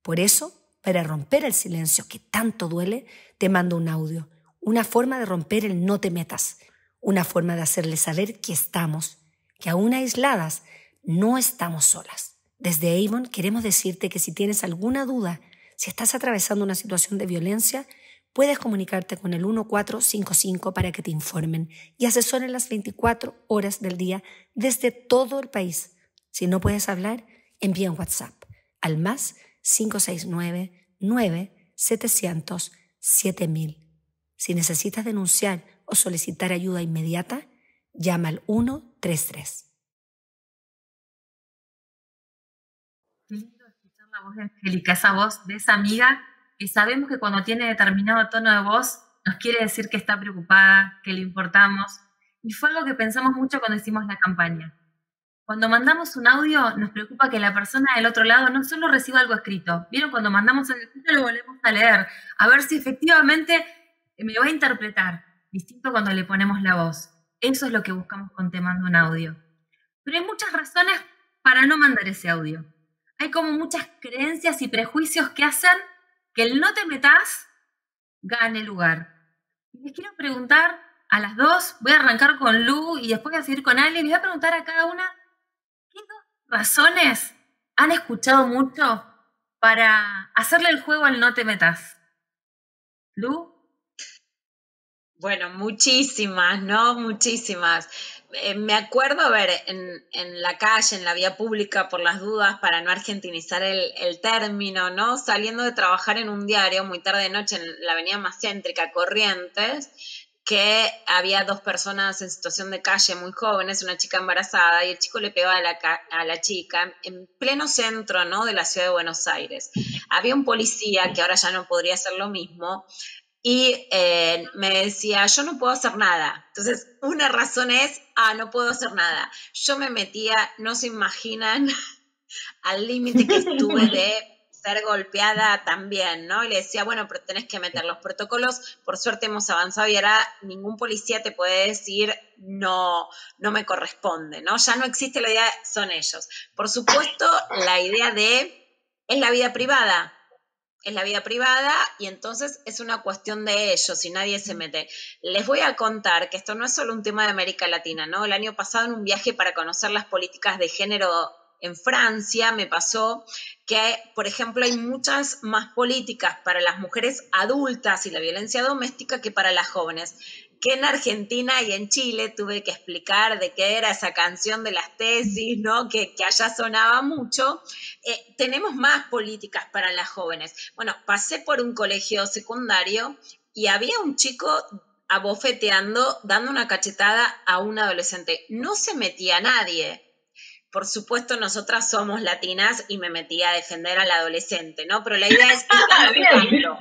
Por eso, para romper el silencio que tanto duele, te mando un audio, una forma de romper el no te metas, una forma de hacerle saber que estamos, que aún aisladas no estamos solas. Desde Avon queremos decirte que si tienes alguna duda, si estás atravesando una situación de violencia, puedes comunicarte con el 1455 para que te informen y asesoren las 24 horas del día desde todo el país. Si no puedes hablar, envía un WhatsApp al +569 9-700-7000. Si necesitas denunciar o solicitar ayuda inmediata, llama al 133. Qué lindo escuchar la voz de Angélica, esa voz de esa amiga que sabemos que cuando tiene determinado tono de voz nos quiere decir que está preocupada, que le importamos. Y fue algo que pensamos mucho cuando hicimos la campaña. Cuando mandamos un audio, nos preocupa que la persona del otro lado no solo reciba algo escrito. ¿Vieron? Cuando mandamos algo escrito lo volvemos a leer, a ver si efectivamente me va a interpretar. Distinto cuando le ponemos la voz. Eso es lo que buscamos con Te Mando un Audio. Pero hay muchas razones para no mandar ese audio. Hay como muchas creencias y prejuicios que hacen que el no te metas gane lugar. Y les quiero preguntar a las dos, voy a arrancar con Lu y después voy a seguir con Ale, y les voy a preguntar a cada una, ¿qué dos razones han escuchado mucho para hacerle el juego al no te metas? ¿Lu? Bueno, muchísimas, ¿no? Muchísimas. Me acuerdo, a ver, en la calle, en la vía pública, por las dudas, para no argentinizar el término, ¿no? Saliendo de trabajar en un diario muy tarde de noche en la avenida más céntrica, Corrientes, que había dos personas en situación de calle muy jóvenes, una chica embarazada, y el chico le pegaba a la chica en pleno centro, ¿no? De la ciudad de Buenos Aires. Había un policía, que ahora ya no podría hacer lo mismo, y me decía, yo no puedo hacer nada. Entonces, una razón es, no puedo hacer nada. Yo me metía, no se imaginan, al límite que estuve de ser golpeada también, ¿no? Y le decía, bueno, pero tenés que meter los protocolos. Por suerte hemos avanzado y ahora ningún policía te puede decir, no me corresponde, ¿no? Ya no existe la idea, son ellos. Por supuesto, la idea es la vida privada. Es la vida privada y entonces es una cuestión de ellos y nadie se mete. Les voy a contar que esto no es solo un tema de América Latina, ¿no? El año pasado en un viaje para conocer las políticas de género en Francia me pasó que, por ejemplo, hay muchas más políticas para las mujeres adultas y la violencia doméstica que para las jóvenes. Que en Argentina y en Chile tuve que explicar de qué era esa canción de las tesis, ¿no? Que allá sonaba mucho. Tenemos más políticas para las jóvenes. Bueno, pasé por un colegio secundario y había un chico abofeteando, dando una cachetada a un adolescente. No se metía nadie. Por supuesto, nosotras somos latinas y me metí a defender al adolescente, ¿no? Pero la idea es que están jugando, ¿no?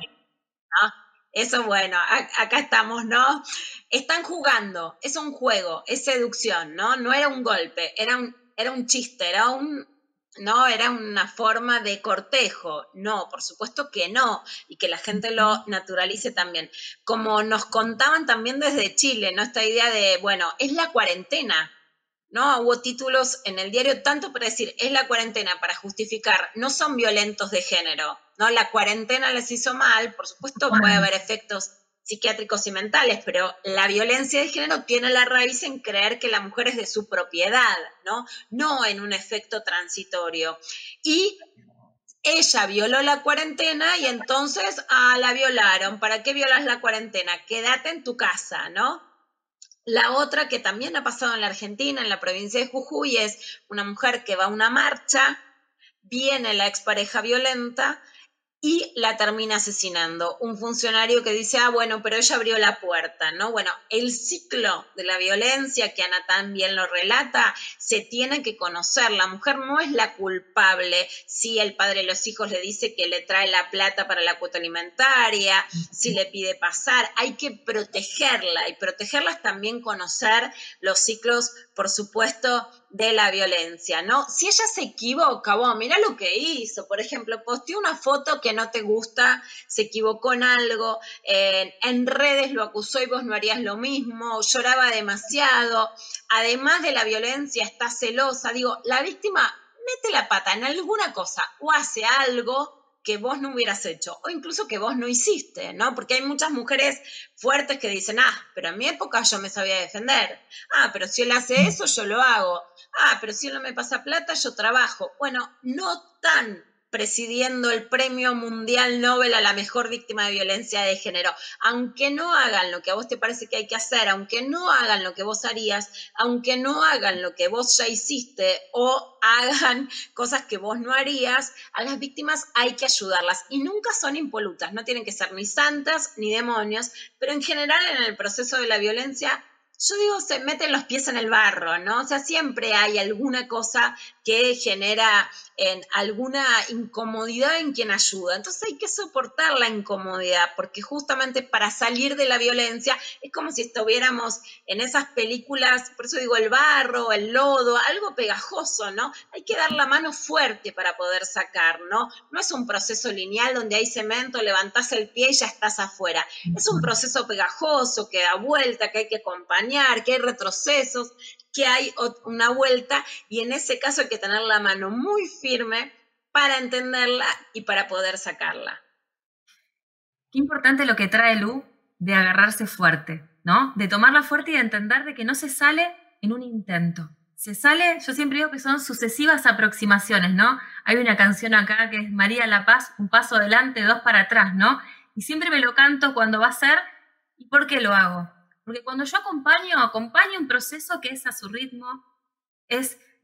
Eso, bueno, acá estamos, ¿no? Están jugando, es un juego, es seducción, ¿no? No era un golpe, era un chiste, no, era una forma de cortejo. No, por supuesto que no, y que la gente lo naturalice también. Como nos contaban también desde Chile, ¿no? Esta idea de, bueno, es la cuarentena, ¿no? Hubo títulos en el diario tanto para decir, es la cuarentena, para justificar, no son violentos de género, ¿no? La cuarentena les hizo mal, por supuesto puede haber efectos psiquiátricos y mentales, pero la violencia de género tiene la raíz en creer que la mujer es de su propiedad, ¿no? No en un efecto transitorio. Y ella violó la cuarentena y entonces, la violaron. ¿Para qué violas la cuarentena? Quédate en tu casa, ¿no? La otra que también ha pasado en la Argentina, en la provincia de Jujuy, es una mujer que va a una marcha, viene la expareja violenta y la termina asesinando. Un funcionario que dice, bueno, pero ella abrió la puerta, ¿no? Bueno, el ciclo de la violencia, que Ana también lo relata, se tiene que conocer. La mujer no es la culpable si el padre de los hijos le dice que le trae la plata para la cuota alimentaria, si le pide pasar. Hay que protegerla, y protegerla es también conocer los ciclos, por supuesto, de la violencia, ¿no? Si ella se equivoca, mira lo que hizo, por ejemplo, posteó una foto que no te gusta, se equivocó en algo, en redes lo acusó y vos no harías lo mismo, lloraba demasiado, además de la violencia está celosa, digo, la víctima mete la pata en alguna cosa o hace algo que vos no hubieras hecho, o incluso que vos no hiciste, ¿no? Porque hay muchas mujeres fuertes que dicen, pero en mi época yo me sabía defender, pero si él hace eso, yo lo hago, pero si él no me pasa plata, yo trabajo. Bueno, no tan presidiendo el Premio Mundial Nobel a la mejor víctima de violencia de género. Aunque no hagan lo que a vos te parece que hay que hacer, aunque no hagan lo que vos harías, aunque no hagan lo que vos ya hiciste o hagan cosas que vos no harías, a las víctimas hay que ayudarlas. Y nunca son impolutas, no tienen que ser ni santas ni demonios, pero en general en el proceso de la violencia, yo digo, se meten los pies en el barro, ¿no? O sea, siempre hay alguna cosa que genera alguna incomodidad en quien ayuda. Entonces hay que soportar la incomodidad, porque justamente para salir de la violencia es como si estuviéramos en esas películas, por eso digo el barro, el lodo, algo pegajoso, ¿no? Hay que dar la mano fuerte para poder sacar, ¿no? No es un proceso lineal donde hay cemento, levantás el pie y ya estás afuera. Es un proceso pegajoso que da vuelta, que hay que acompañar, que hay retrocesos, que hay una vuelta, y en ese caso hay que tener la mano muy firme para entenderla y para poder sacarla. Qué importante lo que trae Lu de agarrarse fuerte, ¿no? De tomarla fuerte y de entender de que no se sale en un intento. Se sale, yo siempre digo que son sucesivas aproximaciones, ¿no? Hay una canción acá que es María La Paz, un paso adelante, dos para atrás, ¿no? Y siempre me lo canto cuando va a ser. ¿Y por qué lo hago? Porque cuando yo acompaño un proceso que es a su ritmo,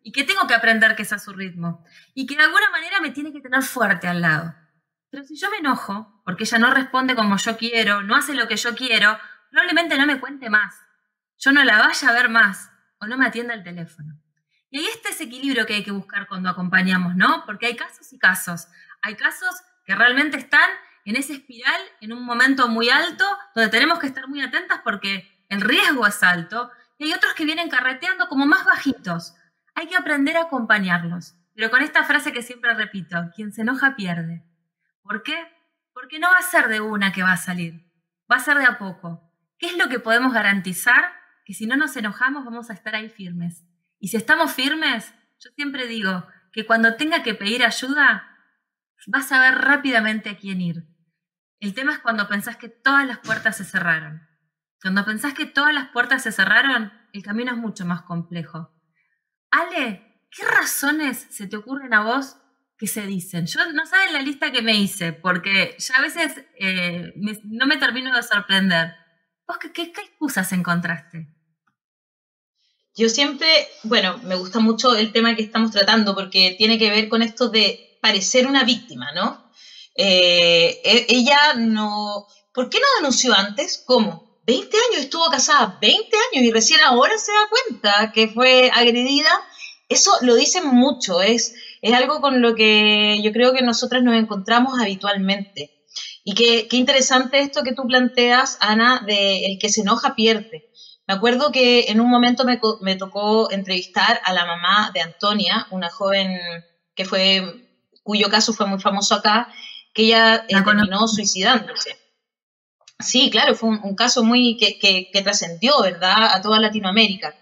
y que tengo que aprender que es a su ritmo, y que de alguna manera me tiene que tener fuerte al lado. Pero si yo me enojo, porque ella no responde como yo quiero, no hace lo que yo quiero, probablemente no me cuente más, yo no la vaya a ver más, o no me atienda el teléfono. Y ahí está ese equilibrio que hay que buscar cuando acompañamos, ¿no? Porque hay casos y casos. Hay casos que realmente están en esa espiral, en un momento muy alto, donde tenemos que estar muy atentas porque el riesgo es alto, y hay otros que vienen carreteando como más bajitos. Hay que aprender a acompañarlos. Pero con esta frase que siempre repito, quien se enoja pierde. ¿Por qué? Porque no va a ser de una que va a salir, va a ser de a poco. ¿Qué es lo que podemos garantizar? Que si no nos enojamos vamos a estar ahí firmes. Y si estamos firmes, yo siempre digo que cuando tenga que pedir ayuda, vas a ver rápidamente a quién ir. El tema es cuando pensás que todas las puertas se cerraron. Cuando pensás que todas las puertas se cerraron, el camino es mucho más complejo. Ale, ¿qué razones se te ocurren a vos que se dicen? Yo no saben la lista que me hice, porque ya a veces no me termino de sorprender. ¿Vos qué excusas encontraste? Yo siempre, bueno, me gusta mucho el tema que estamos tratando, porque tiene que ver con esto de parecer una víctima, ¿no? Ella no... ¿Por qué no denunció antes? ¿Cómo? 20 años estuvo casada, 20 años, y recién ahora se da cuenta que fue agredida. Eso lo dicen mucho, es algo con lo que yo creo que nosotras nos encontramos habitualmente. Y qué interesante esto que tú planteas, Ana, de el que se enoja pierde. Me acuerdo que en un momento me tocó entrevistar a la mamá de Antonia, una joven cuyo caso fue muy famoso acá, que ella terminó suicidándose. Sí, claro, fue un caso muy que trascendió, ¿verdad?, a toda Latinoamérica.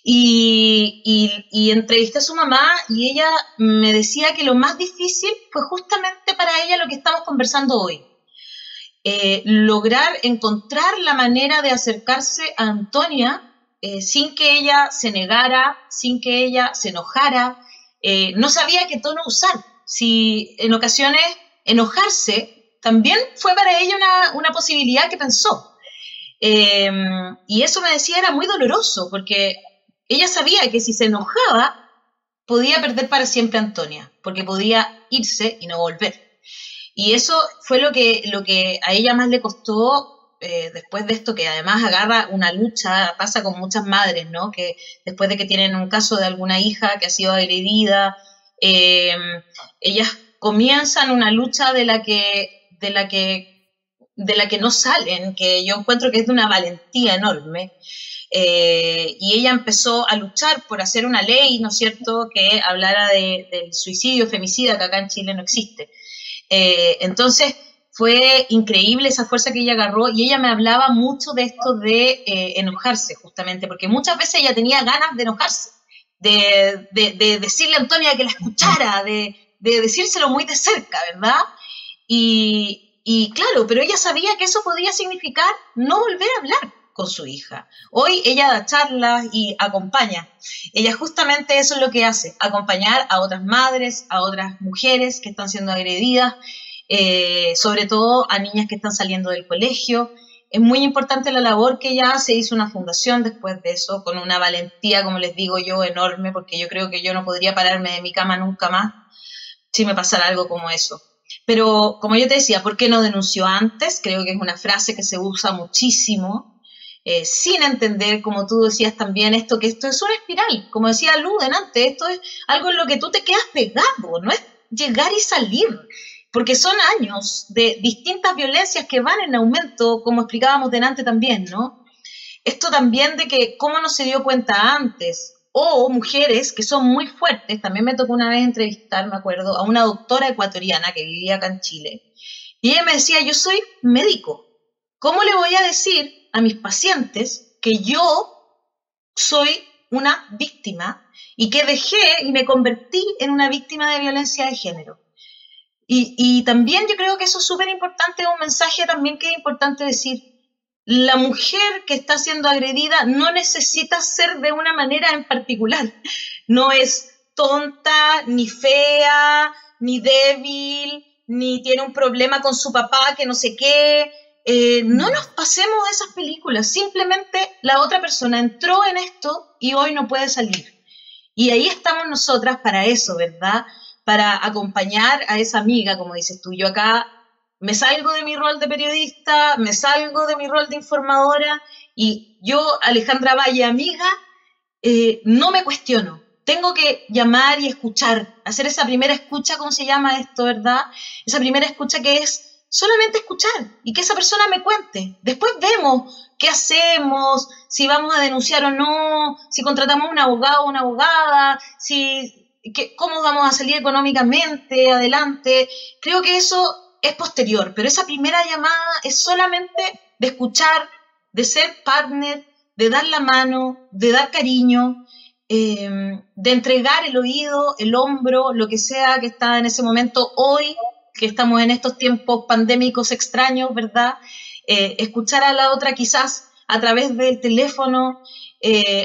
Y entrevisté a su mamá y ella me decía que lo más difícil fue justamente para ella lo que estamos conversando hoy. Lograr encontrar la manera de acercarse a Antonia sin que ella se negara, sin que ella se enojara. No sabía qué tono usar. Si en ocasiones enojarse también fue para ella una posibilidad que pensó. Y eso me decía era muy doloroso, porque ella sabía que si se enojaba podía perder para siempre a Antonia, porque podía irse y no volver. Y eso fue lo que a ella más le costó después de esto, que además agarra una lucha, pasa con muchas madres, ¿no? Que después de que tienen un caso de alguna hija que ha sido agredida, ellas comienzan una lucha de la que no salen, que yo encuentro que es de una valentía enorme. Y ella empezó a luchar por hacer una ley, ¿no es cierto?, que hablara del suicidio femicida, que acá en Chile no existe. Entonces fue increíble esa fuerza que ella agarró, y ella me hablaba mucho de esto de enojarse, justamente, porque muchas veces ella tenía ganas de enojarse, de decirle a Antonia que la escuchara, de decírselo muy de cerca, ¿verdad? Y claro, pero ella sabía que eso podía significar no volver a hablar, con su hija. Hoy ella da charlas y acompaña. Ella justamente eso es lo que hace, acompañar a otras madres, a otras mujeres que están siendo agredidas, sobre todo a niñas que están saliendo del colegio. Es muy importante la labor que ella hace. Hizo una fundación después de eso, con una valentía, como les digo yo, enorme, porque yo creo que yo no podría pararme de mi cama nunca más si me pasara algo como eso. Pero, como yo te decía, ¿por qué no denunció antes? Creo que es una frase que se usa muchísimo, sin entender, como tú decías también, esto es una espiral. Como decía Lu antes, esto es algo en lo que tú te quedas pegado, no es llegar y salir, porque son años de distintas violencias que van en aumento, como explicábamos delante también, ¿no? Esto también de que cómo no se dio cuenta antes, o mujeres que son muy fuertes. También me tocó una vez entrevistar, me acuerdo, a una doctora ecuatoriana que vivía acá en Chile, y ella me decía, yo soy médico, ¿cómo le voy a decir a mis pacientes que yo soy una víctima y que dejé y me convertí en una víctima de violencia de género? Y también yo creo que eso es súper importante, un mensaje también que es importante decir. La mujer que está siendo agredida no necesita ser de una manera en particular. No es tonta, ni fea, ni débil, ni tiene un problema con su papá que no sé qué. No nos pasemos de esas películas. Simplemente la otra persona entró en esto y hoy no puede salir. Y ahí estamos nosotras para eso, ¿verdad? Para acompañar a esa amiga, como dices tú. Yo acá me salgo de mi rol de periodista, me salgo de mi rol de informadora, y yo, Alejandra Valle, amiga, no me cuestiono. Tengo que llamar y escuchar, hacer esa primera escucha, ¿cómo se llama esto, verdad? Esa primera escucha que es solamente escuchar y que esa persona me cuente. Después vemos qué hacemos, si vamos a denunciar o no, si contratamos un abogado o una abogada, cómo vamos a salir económicamente adelante. Creo que eso es posterior, pero esa primera llamada es solamente de escuchar, de ser partner, de dar la mano, de dar cariño, de entregar el oído, el hombro, lo que sea que está en ese momento hoy, que estamos en estos tiempos pandémicos extraños, ¿verdad? Escuchar a la otra quizás a través del teléfono.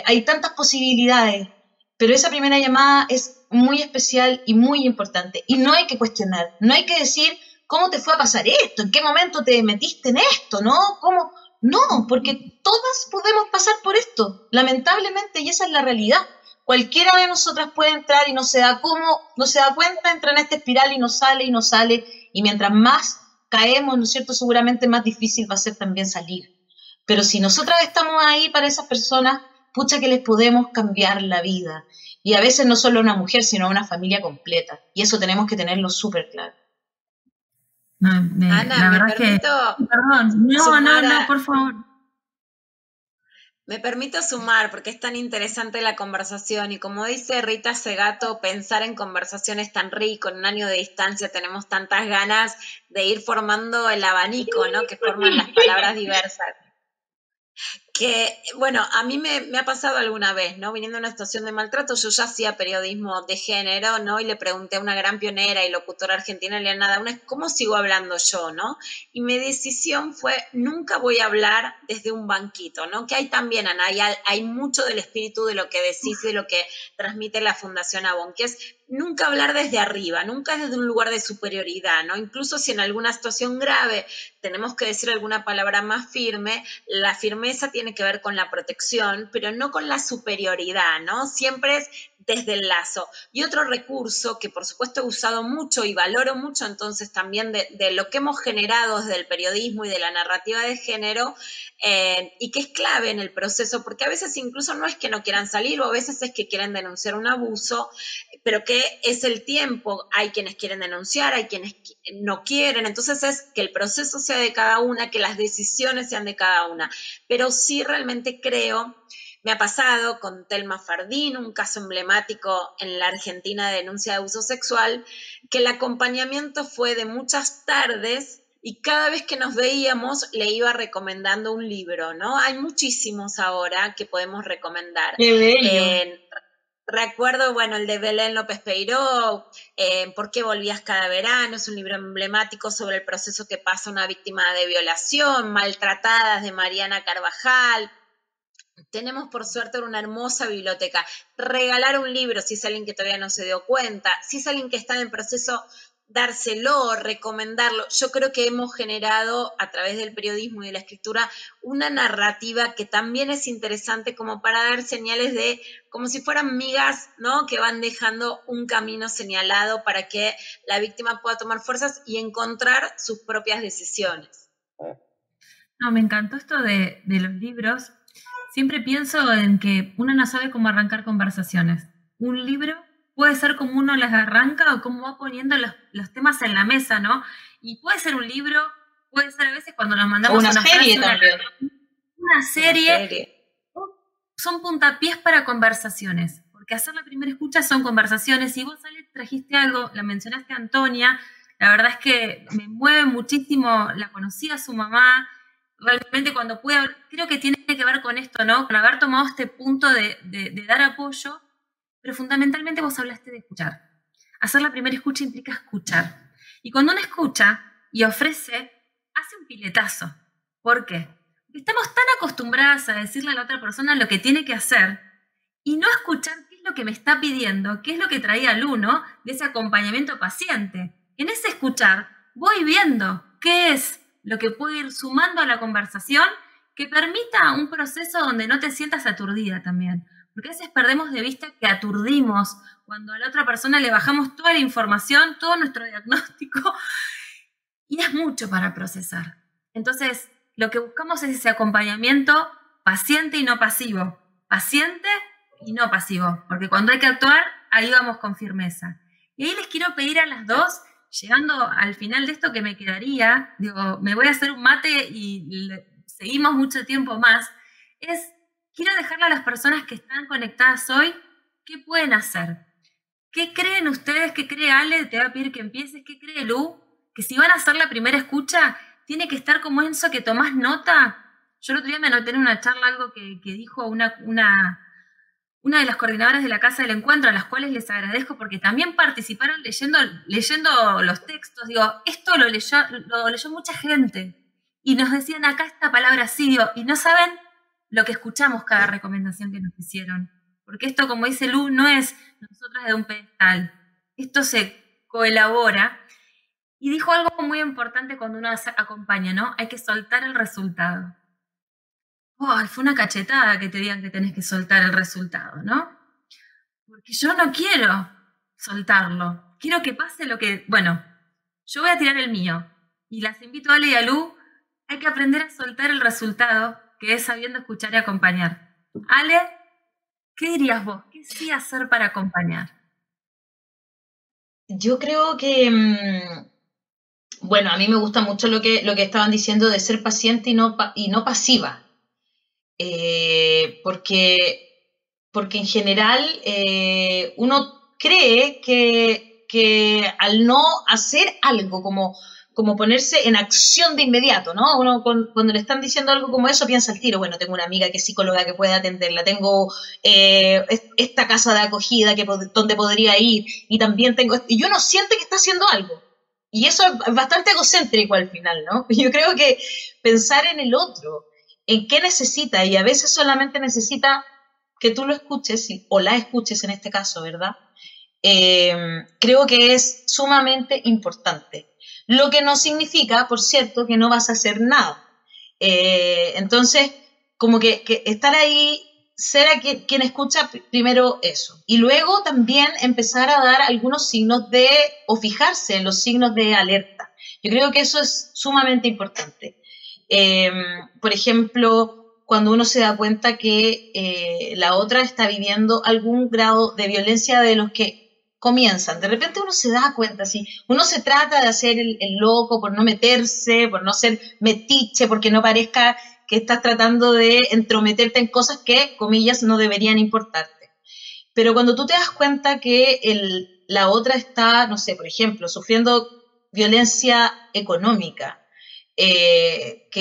Hay tantas posibilidades, pero esa primera llamada es muy especial y muy importante. Y no hay que cuestionar, no hay que decir, ¿cómo te fue a pasar esto? ¿En qué momento te metiste en esto? ¿No? ¿Cómo? No, porque todas podemos pasar por esto, lamentablemente, y esa es la realidad. Cualquiera de nosotras puede entrar y no se da cuenta, entra en esta espiral y no sale, y mientras más caemos, ¿no es cierto?, seguramente más difícil va a ser también salir. Pero si nosotras estamos ahí para esas personas, pucha que les podemos cambiar la vida. Y a veces no solo a una mujer, sino a una familia completa. Y eso tenemos que tenerlo súper claro. No, Ana, la verdad me permito. Perdón, no, por favor. Me permito sumar porque es tan interesante la conversación, y como dice Rita Segato, pensar en conversaciones tan rico, en un año de distancia tenemos tantas ganas de ir formando el abanico, ¿no?, que forman las palabras diversas. Que, bueno, a mí me ha pasado alguna vez, ¿no? Viniendo de una situación de maltrato, yo ya hacía periodismo de género, ¿no? Y le pregunté a una gran pionera y locutora argentina, Eliana Daunes, ¿cómo sigo hablando yo, no? Y mi decisión fue, nunca voy a hablar desde un banquito, ¿no? Que hay también, Ana, hay mucho del espíritu de lo que decís y de lo que transmite la Fundación Avon, que es nunca hablar desde arriba, nunca desde un lugar de superioridad, ¿no? Incluso si en alguna situación grave tenemos que decir alguna palabra más firme, la firmeza tiene que ver con la protección, pero no con la superioridad, ¿no? Siempre es desde el lazo. Y otro recurso que por supuesto he usado mucho y valoro mucho entonces también de lo que hemos generado desde el periodismo y de la narrativa de género, y que es clave en el proceso, porque a veces incluso no es que no quieran salir, o a veces es que quieren denunciar un abuso, pero que es el tiempo. Hay quienes quieren denunciar, hay quienes no quieren, entonces es que el proceso sea de cada una, que las decisiones sean de cada una. Pero sí realmente creo, me ha pasado con Telma Fardín, un caso emblemático en la Argentina de denuncia de abuso sexual, que el acompañamiento fue de muchas tardes, y cada vez que nos veíamos le iba recomendando un libro, ¿no? Hay muchísimos ahora que podemos recomendar. ¡Qué bello! Recuerdo, bueno, el de Belén López Peiró, ¿Por qué volvías cada verano? Es un libro emblemático sobre el proceso que pasa una víctima de violación, Maltratadas, de Mariana Carvajal. Tenemos por suerte una hermosa biblioteca. Regalar un libro, si es alguien que todavía no se dio cuenta, si es alguien que está en el proceso, dárselo, recomendarlo. Yo creo que hemos generado a través del periodismo y de la escritura una narrativa que también es interesante como para dar señales de, como si fueran migas, ¿no? Que van dejando un camino señalado para que la víctima pueda tomar fuerzas y encontrar sus propias decisiones. No, me encantó esto de los libros. Siempre pienso en que uno no sabe cómo arrancar conversaciones. Un libro puede ser como uno las arranca o cómo va poniendo los temas en la mesa, ¿no? Y puede ser un libro, puede ser a veces cuando nos mandamos una serie frase, también. Una serie. Son puntapiés para conversaciones, porque hacer la primera escucha son conversaciones. Y vos, Ale, trajiste algo, la mencionaste a Antonia, la verdad es que me mueve muchísimo, la conocí a su mamá, realmente cuando pude, creo que tiene que ver con esto, ¿no? Con haber tomado este punto de dar apoyo, pero fundamentalmente vos hablaste de escuchar. Hacer la primera escucha implica escuchar. Y cuando uno escucha y ofrece, hace un piletazo. ¿Por qué? Porque estamos tan acostumbradas a decirle a la otra persona lo que tiene que hacer y no escuchar qué es lo que me está pidiendo, qué es lo que traía al uno de ese acompañamiento paciente. En ese escuchar voy viendo qué es lo que puede ir sumando a la conversación que permita un proceso donde no te sientas aturdida también. Porque a veces perdemos de vista que aturdimos cuando a la otra persona le bajamos toda la información, todo nuestro diagnóstico, y es mucho para procesar. Entonces, lo que buscamos es ese acompañamiento paciente y no pasivo. Paciente y no pasivo, porque cuando hay que actuar, ahí vamos con firmeza. Y ahí les quiero pedir a las dos, llegando al final de esto que me quedaría, digo, me voy a hacer un mate y seguimos mucho tiempo más, quiero dejarle a las personas que están conectadas hoy, ¿qué pueden hacer? ¿Qué creen ustedes? ¿Qué cree Ale? Te voy a pedir que empieces. ¿Qué cree Lu? Que si van a hacer la primera escucha, tiene que estar como eso, que tomás nota. Yo el otro día me anoté en una charla algo que dijo una de las coordinadoras de la Casa del Encuentro, a las cuales les agradezco porque también participaron leyendo los textos. Digo, esto lo leyó mucha gente. Y nos decían acá esta palabra sirio, y no saben lo que escuchamos cada recomendación que nos hicieron. Porque esto, como dice Lu, no es nosotras de un pedestal. Esto se coelabora. Y dijo algo muy importante cuando uno acompaña, ¿no? Hay que soltar el resultado. Fue una cachetada que te digan que tenés que soltar el resultado, ¿no? Porque yo no quiero soltarlo. Quiero que pase lo que... Bueno, yo voy a tirar el mío. Y las invito a Ale y a Lu. Hay que aprender a soltar el resultado, que es sabiendo escuchar y acompañar. Ale, ¿qué dirías vos? ¿Qué sí hacer para acompañar? Yo creo que... Bueno, a mí me gusta mucho lo que estaban diciendo de ser paciente y no pasiva. Porque en general uno cree que al no hacer algo, como ponerse en acción de inmediato, ¿no? Uno cuando le están diciendo algo como eso piensa al tiro, bueno, tengo una amiga que es psicóloga que puede atenderla, tengo esta casa de acogida donde podría ir, y también tengo... Y uno siente que está haciendo algo. Y eso es bastante egocéntrico al final, ¿no? Yo creo que pensar en el otro, en qué necesita, y a veces solamente necesita que tú lo escuches, o la escuches en este caso, ¿verdad? Creo que es sumamente importante. Lo que no significa, por cierto, que no vas a hacer nada. Entonces, como que estar ahí, ser quien escucha primero eso. Y luego también empezar a dar algunos signos o fijarse en los signos de alerta. Yo creo que eso es sumamente importante. Por ejemplo, cuando uno se da cuenta que la otra está viviendo algún grado de violencia de los que comienzan. De repente uno se da cuenta, ¿sí? Uno se trata de hacer el loco por no meterse, por no ser metiche, porque no parezca que estás tratando de entrometerte en cosas que, comillas, no deberían importarte. Pero cuando tú te das cuenta que la otra está, no sé, por ejemplo, sufriendo violencia económica, que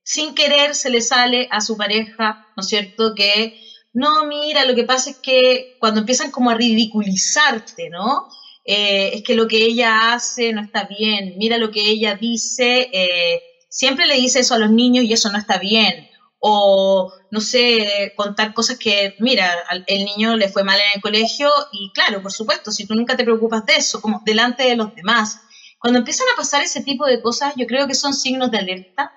sin querer se le sale a su pareja, ¿no es cierto?, que no, mira, lo que pasa es que cuando empiezan como a ridiculizarte, ¿no? Es que lo que ella hace no está bien, mira lo que ella dice, siempre le dice eso a los niños y eso no está bien. O, no sé, contar cosas que, mira, el niño le fue mal en el colegio y claro, por supuesto, si tú nunca te preocupas de eso, como delante de los demás. Cuando empiezan a pasar ese tipo de cosas, yo creo que son signos de alerta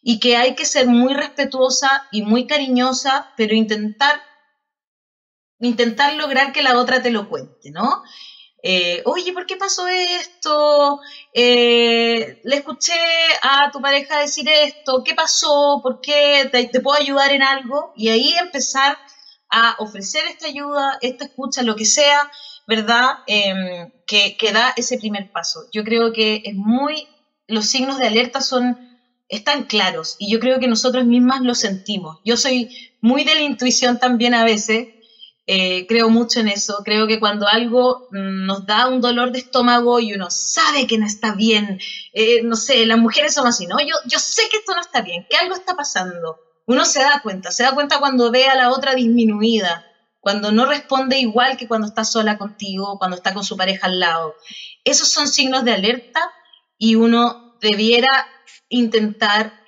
y que hay que ser muy respetuosa y muy cariñosa, pero intentar lograr que la otra te lo cuente, ¿no? Oye, ¿por qué pasó esto? Le escuché a tu pareja decir esto, ¿qué pasó? ¿Por qué? ¿Te puedo ayudar en algo? Y ahí empezar a ofrecer esta ayuda, esta escucha, lo que sea, ¿verdad? Que da ese primer paso. Yo creo que los signos de alerta están claros y yo creo que nosotros mismas lo sentimos. Yo soy muy de la intuición también a veces. Creo mucho en eso, creo que cuando algo nos da un dolor de estómago y uno sabe que no está bien, no sé, las mujeres son así, ¿no? Yo sé que esto no está bien, que algo está pasando. Uno se da cuenta cuando ve a la otra disminuida, cuando no responde igual que cuando está sola contigo, cuando está con su pareja al lado. Esos son signos de alerta y uno debiera intentar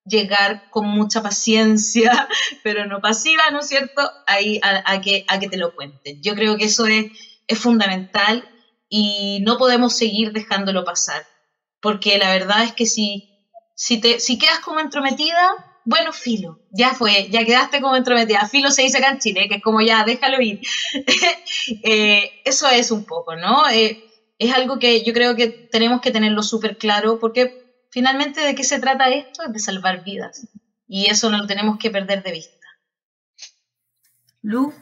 llegar con mucha paciencia, pero no pasiva, ¿no es cierto?, ahí a que te lo cuenten. Yo creo que eso es fundamental y no podemos seguir dejándolo pasar, porque la verdad es que si quedas como entrometida, bueno, filo, ya fue, ya quedaste como entrometida. Filo se dice acá en Chile, que es como ya, déjalo ir. Eso es un poco, ¿no? Es algo que yo creo que tenemos que tenerlo súper claro, porque finalmente, ¿de qué se trata esto? Es de salvar vidas. Y eso no lo tenemos que perder de vista. Lu,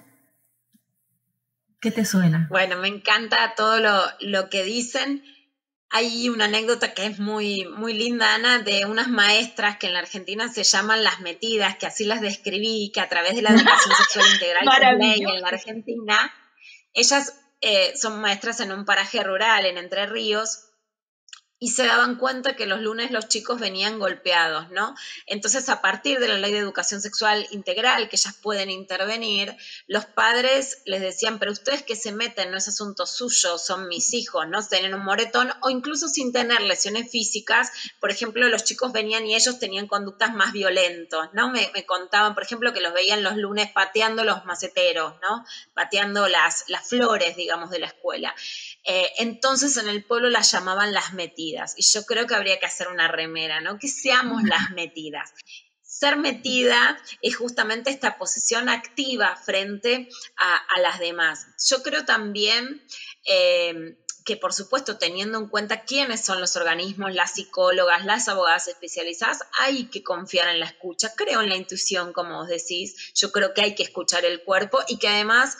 ¿qué te suena? Bueno, me encanta todo lo que dicen. Hay una anécdota que es muy, muy linda, Ana, de unas maestras que en la Argentina se llaman las metidas, que así las describí, que a través de la educación sexual integral que es ley en la Argentina, ellas son maestras en un paraje rural, en Entre Ríos, y se daban cuenta que los lunes los chicos venían golpeados, ¿no? Entonces, a partir de la ley de educación sexual integral, que ellas pueden intervenir, los padres les decían, pero ustedes que se meten, no es asunto suyo, son mis hijos, ¿no? Tienen un moretón, o incluso sin tener lesiones físicas, por ejemplo, los chicos venían y ellos tenían conductas más violentas, ¿no? Me contaban, por ejemplo, que los veían los lunes pateando los maceteros, ¿no? Pateando las flores, digamos, de la escuela. Entonces en el pueblo las llamaban las metidas, y yo creo que habría que hacer una remera, ¿no? Que seamos las metidas. Ser metida es justamente esta posición activa frente a las demás. Yo creo también que, por supuesto, teniendo en cuenta quiénes son los organismos, las psicólogas, las abogadas especializadas, hay que confiar en la escucha. Creo en la intuición, como vos decís. Yo creo que hay que escuchar el cuerpo y que además,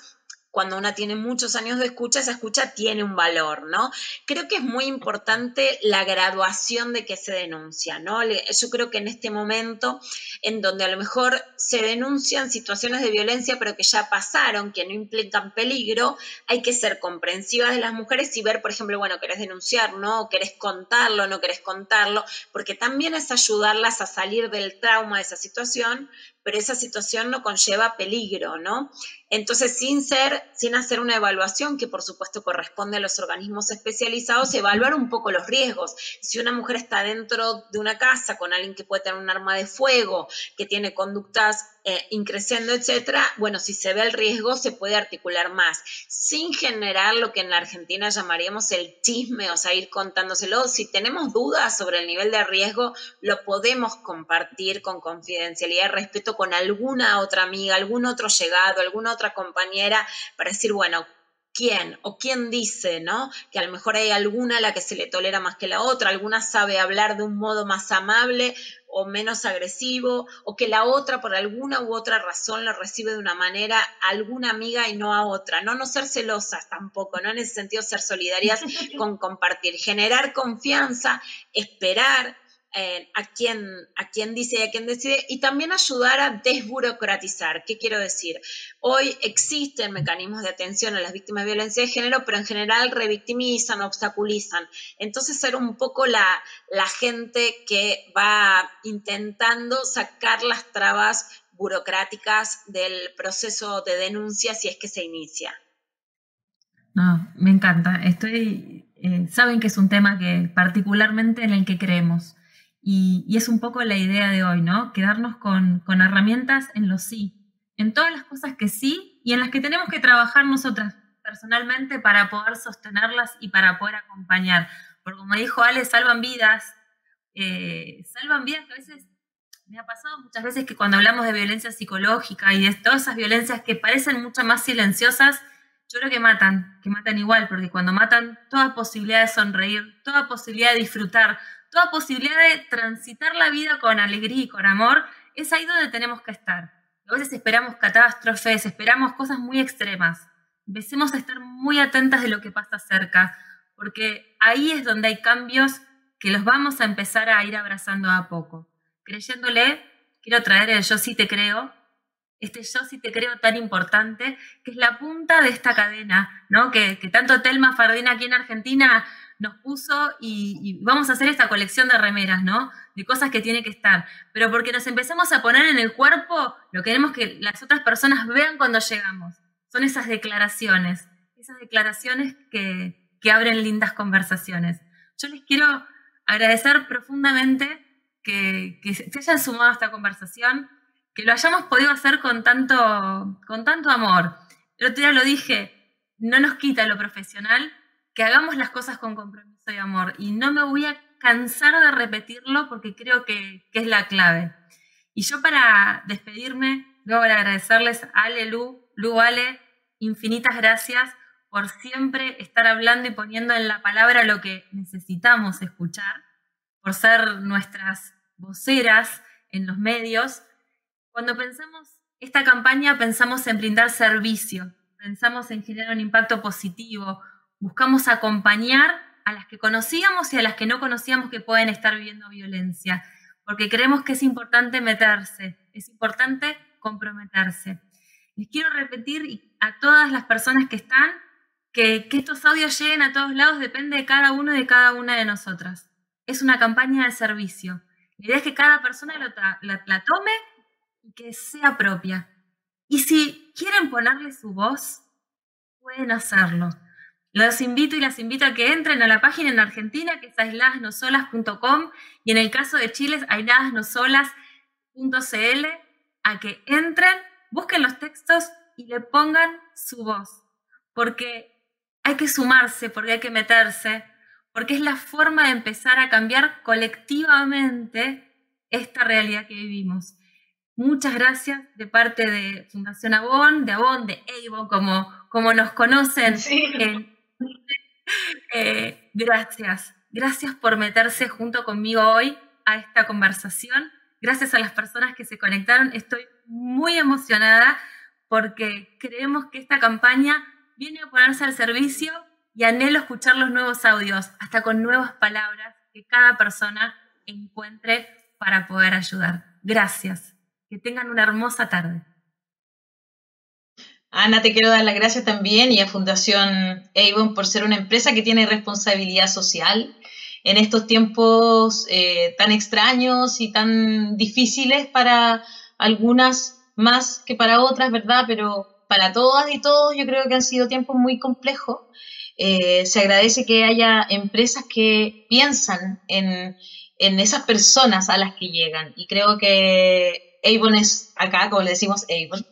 cuando una tiene muchos años de escucha, esa escucha tiene un valor, ¿no? Creo que es muy importante la graduación de que se denuncia, ¿no? Yo creo que en este momento, en donde a lo mejor se denuncian situaciones de violencia, pero que ya pasaron, que no implican peligro, hay que ser comprensivas de las mujeres y ver, por ejemplo, bueno, querés denunciar, ¿no? Querés contarlo, no querés contarlo, porque también es ayudarlas a salir del trauma de esa situación, pero esa situación no conlleva peligro, ¿no? Entonces, sin hacer una evaluación, que por supuesto corresponde a los organismos especializados, evaluar un poco los riesgos. Si una mujer está dentro de una casa con alguien que puede tener un arma de fuego, que tiene conductas increciendo, etcétera, bueno, si se ve el riesgo, se puede articular más, sin generar lo que en la Argentina llamaríamos el chisme, o sea, ir contándoselo. Si tenemos dudas sobre el nivel de riesgo, lo podemos compartir con confidencialidad y respeto con alguna otra amiga, algún otro llegado, alguna otra compañera, para decir, bueno, ¿quién dice, ¿no? Que a lo mejor hay alguna a la que se le tolera más que la otra, alguna sabe hablar de un modo más amable o menos agresivo, o que la otra por alguna u otra razón lo recibe de una manera a alguna amiga y no a otra. No ser celosas tampoco, ¿no? En ese sentido, ser solidarias con compartir, generar confianza, esperar a quién dice y a quién decide, y también ayudar a desburocratizar. ¿Qué quiero decir? Hoy existen mecanismos de atención a las víctimas de violencia de género, pero en general revictimizan, obstaculizan. Entonces, ser un poco la gente que va intentando sacar las trabas burocráticas del proceso de denuncia si es que se inicia. No, me encanta. Saben que es un tema que particularmente en el que creemos. Y es un poco la idea de hoy, ¿no? Quedarnos con herramientas en los sí, en todas las cosas que sí y en las que tenemos que trabajar nosotras personalmente para poder sostenerlas y para poder acompañar. Porque como dijo Ale, salvan vidas que a veces, me ha pasado muchas veces que cuando hablamos de violencia psicológica y de todas esas violencias que parecen mucho más silenciosas, yo creo que matan igual, porque cuando matan toda posibilidad de sonreír, toda posibilidad de disfrutar, toda posibilidad de transitar la vida con alegría y con amor, es ahí donde tenemos que estar. A veces esperamos catástrofes, esperamos cosas muy extremas. Empecemos a estar muy atentas de lo que pasa cerca, porque ahí es donde hay cambios que los vamos a empezar a ir abrazando a poco. Creyéndole, quiero traer el yo sí te creo, este yo sí te creo tan importante, que es la punta de esta cadena, ¿no? Que tanto Telma Fardín aquí en Argentina nos puso y vamos a hacer esta colección de remeras, ¿no? De cosas que tiene que estar. Pero porque nos empezamos a poner en el cuerpo, lo queremos que las otras personas vean cuando llegamos. Son esas declaraciones que abren lindas conversaciones. Yo les quiero agradecer profundamente que se hayan sumado a esta conversación, que lo hayamos podido hacer con tanto amor. El otro día lo dije, no nos quita lo profesional, que hagamos las cosas con compromiso y amor. Y no me voy a cansar de repetirlo porque creo que es la clave. Y yo para despedirme, luego de agradecerles a Ale, Lu, Ale, infinitas gracias por siempre estar hablando y poniendo en la palabra lo que necesitamos escuchar, por ser nuestras voceras en los medios. Cuando pensamos esta campaña, pensamos en brindar servicio, pensamos en generar un impacto positivo, buscamos acompañar a las que conocíamos y a las que no conocíamos que pueden estar viviendo violencia, porque creemos que es importante meterse, es importante comprometerse. Les quiero repetir a todas las personas que están, que estos audios lleguen a todos lados depende de cada uno y de cada una de nosotras. Es una campaña de servicio. La idea es que cada persona la tome y que sea propia. Y si quieren ponerle su voz, pueden hacerlo. Los invito y las invito a que entren a la página en Argentina, que es aisladasnosolas.com, y en el caso de Chile es aisladasnosolas.cl, a que entren, busquen los textos y le pongan su voz. Porque hay que sumarse, porque hay que meterse, porque es la forma de empezar a cambiar colectivamente esta realidad que vivimos. Muchas gracias de parte de Fundación Avon, de Avon, de Avon, como nos conocen. Sí. Gracias por meterse junto conmigo hoy a esta conversación. Gracias a las personas que se conectaron. Estoy muy emocionada porque creemos que esta campaña viene a ponerse al servicio y anhelo escuchar los nuevos audios, hasta con nuevas palabras que cada persona encuentre para poder ayudar. Gracias. Que tengan una hermosa tarde. Ana, te quiero dar las gracias también y a Fundación Avon por ser una empresa que tiene responsabilidad social en estos tiempos tan extraños y tan difíciles para algunas más que para otras, ¿verdad? Pero para todas y todos yo creo que han sido tiempos muy complejos. Se agradece que haya empresas que piensan en esas personas a las que llegan y creo que Avon es, acá como le decimos Avon,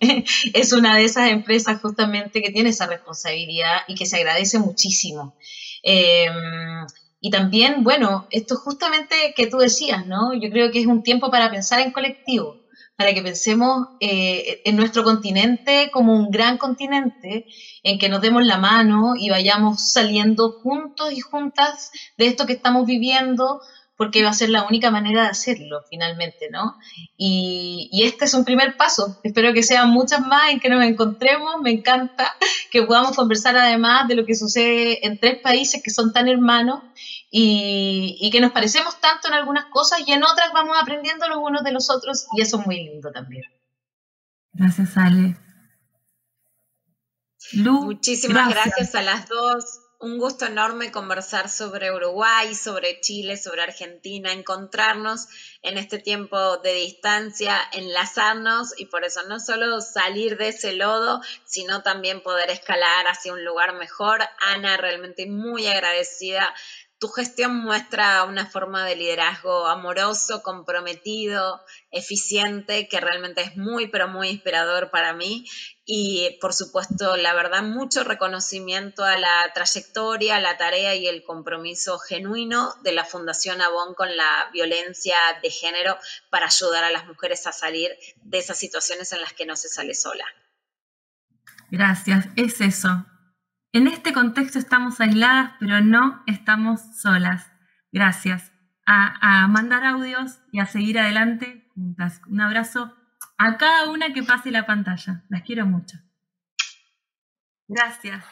es una de esas empresas justamente que tiene esa responsabilidad y que se agradece muchísimo. Y también, bueno, esto justamente que tú decías, ¿no? Yo creo que es un tiempo para pensar en colectivo, para que pensemos en nuestro continente como un gran continente, en que nos demos la mano y vayamos saliendo juntos y juntas de esto que estamos viviendo, porque va a ser la única manera de hacerlo, finalmente, ¿no? Y este es un primer paso. Espero que sean muchas más en que nos encontremos. Me encanta que podamos conversar además de lo que sucede en 3 países que son tan hermanos y que nos parecemos tanto en algunas cosas y en otras vamos aprendiendo los unos de los otros y eso es muy lindo también. Gracias, Ale. Lu, muchísimas gracias a las dos. Un gusto enorme conversar sobre Uruguay, sobre Chile, sobre Argentina, encontrarnos en este tiempo de distancia, enlazarnos y por eso no solo salir de ese lodo, sino también poder escalar hacia un lugar mejor. Ana, realmente muy agradecida. Tu gestión muestra una forma de liderazgo amoroso, comprometido, eficiente, que realmente es muy, pero muy inspirador para mí. Y, por supuesto, la verdad, mucho reconocimiento a la trayectoria, a la tarea y el compromiso genuino de la Fundación Avon con la violencia de género para ayudar a las mujeres a salir de esas situaciones en las que no se sale sola. Gracias, es eso. En este contexto estamos aisladas, pero no estamos solas. Gracias. A mandar audios y a seguir adelante juntas. Un abrazo a cada una que pase la pantalla. Las quiero mucho. Gracias.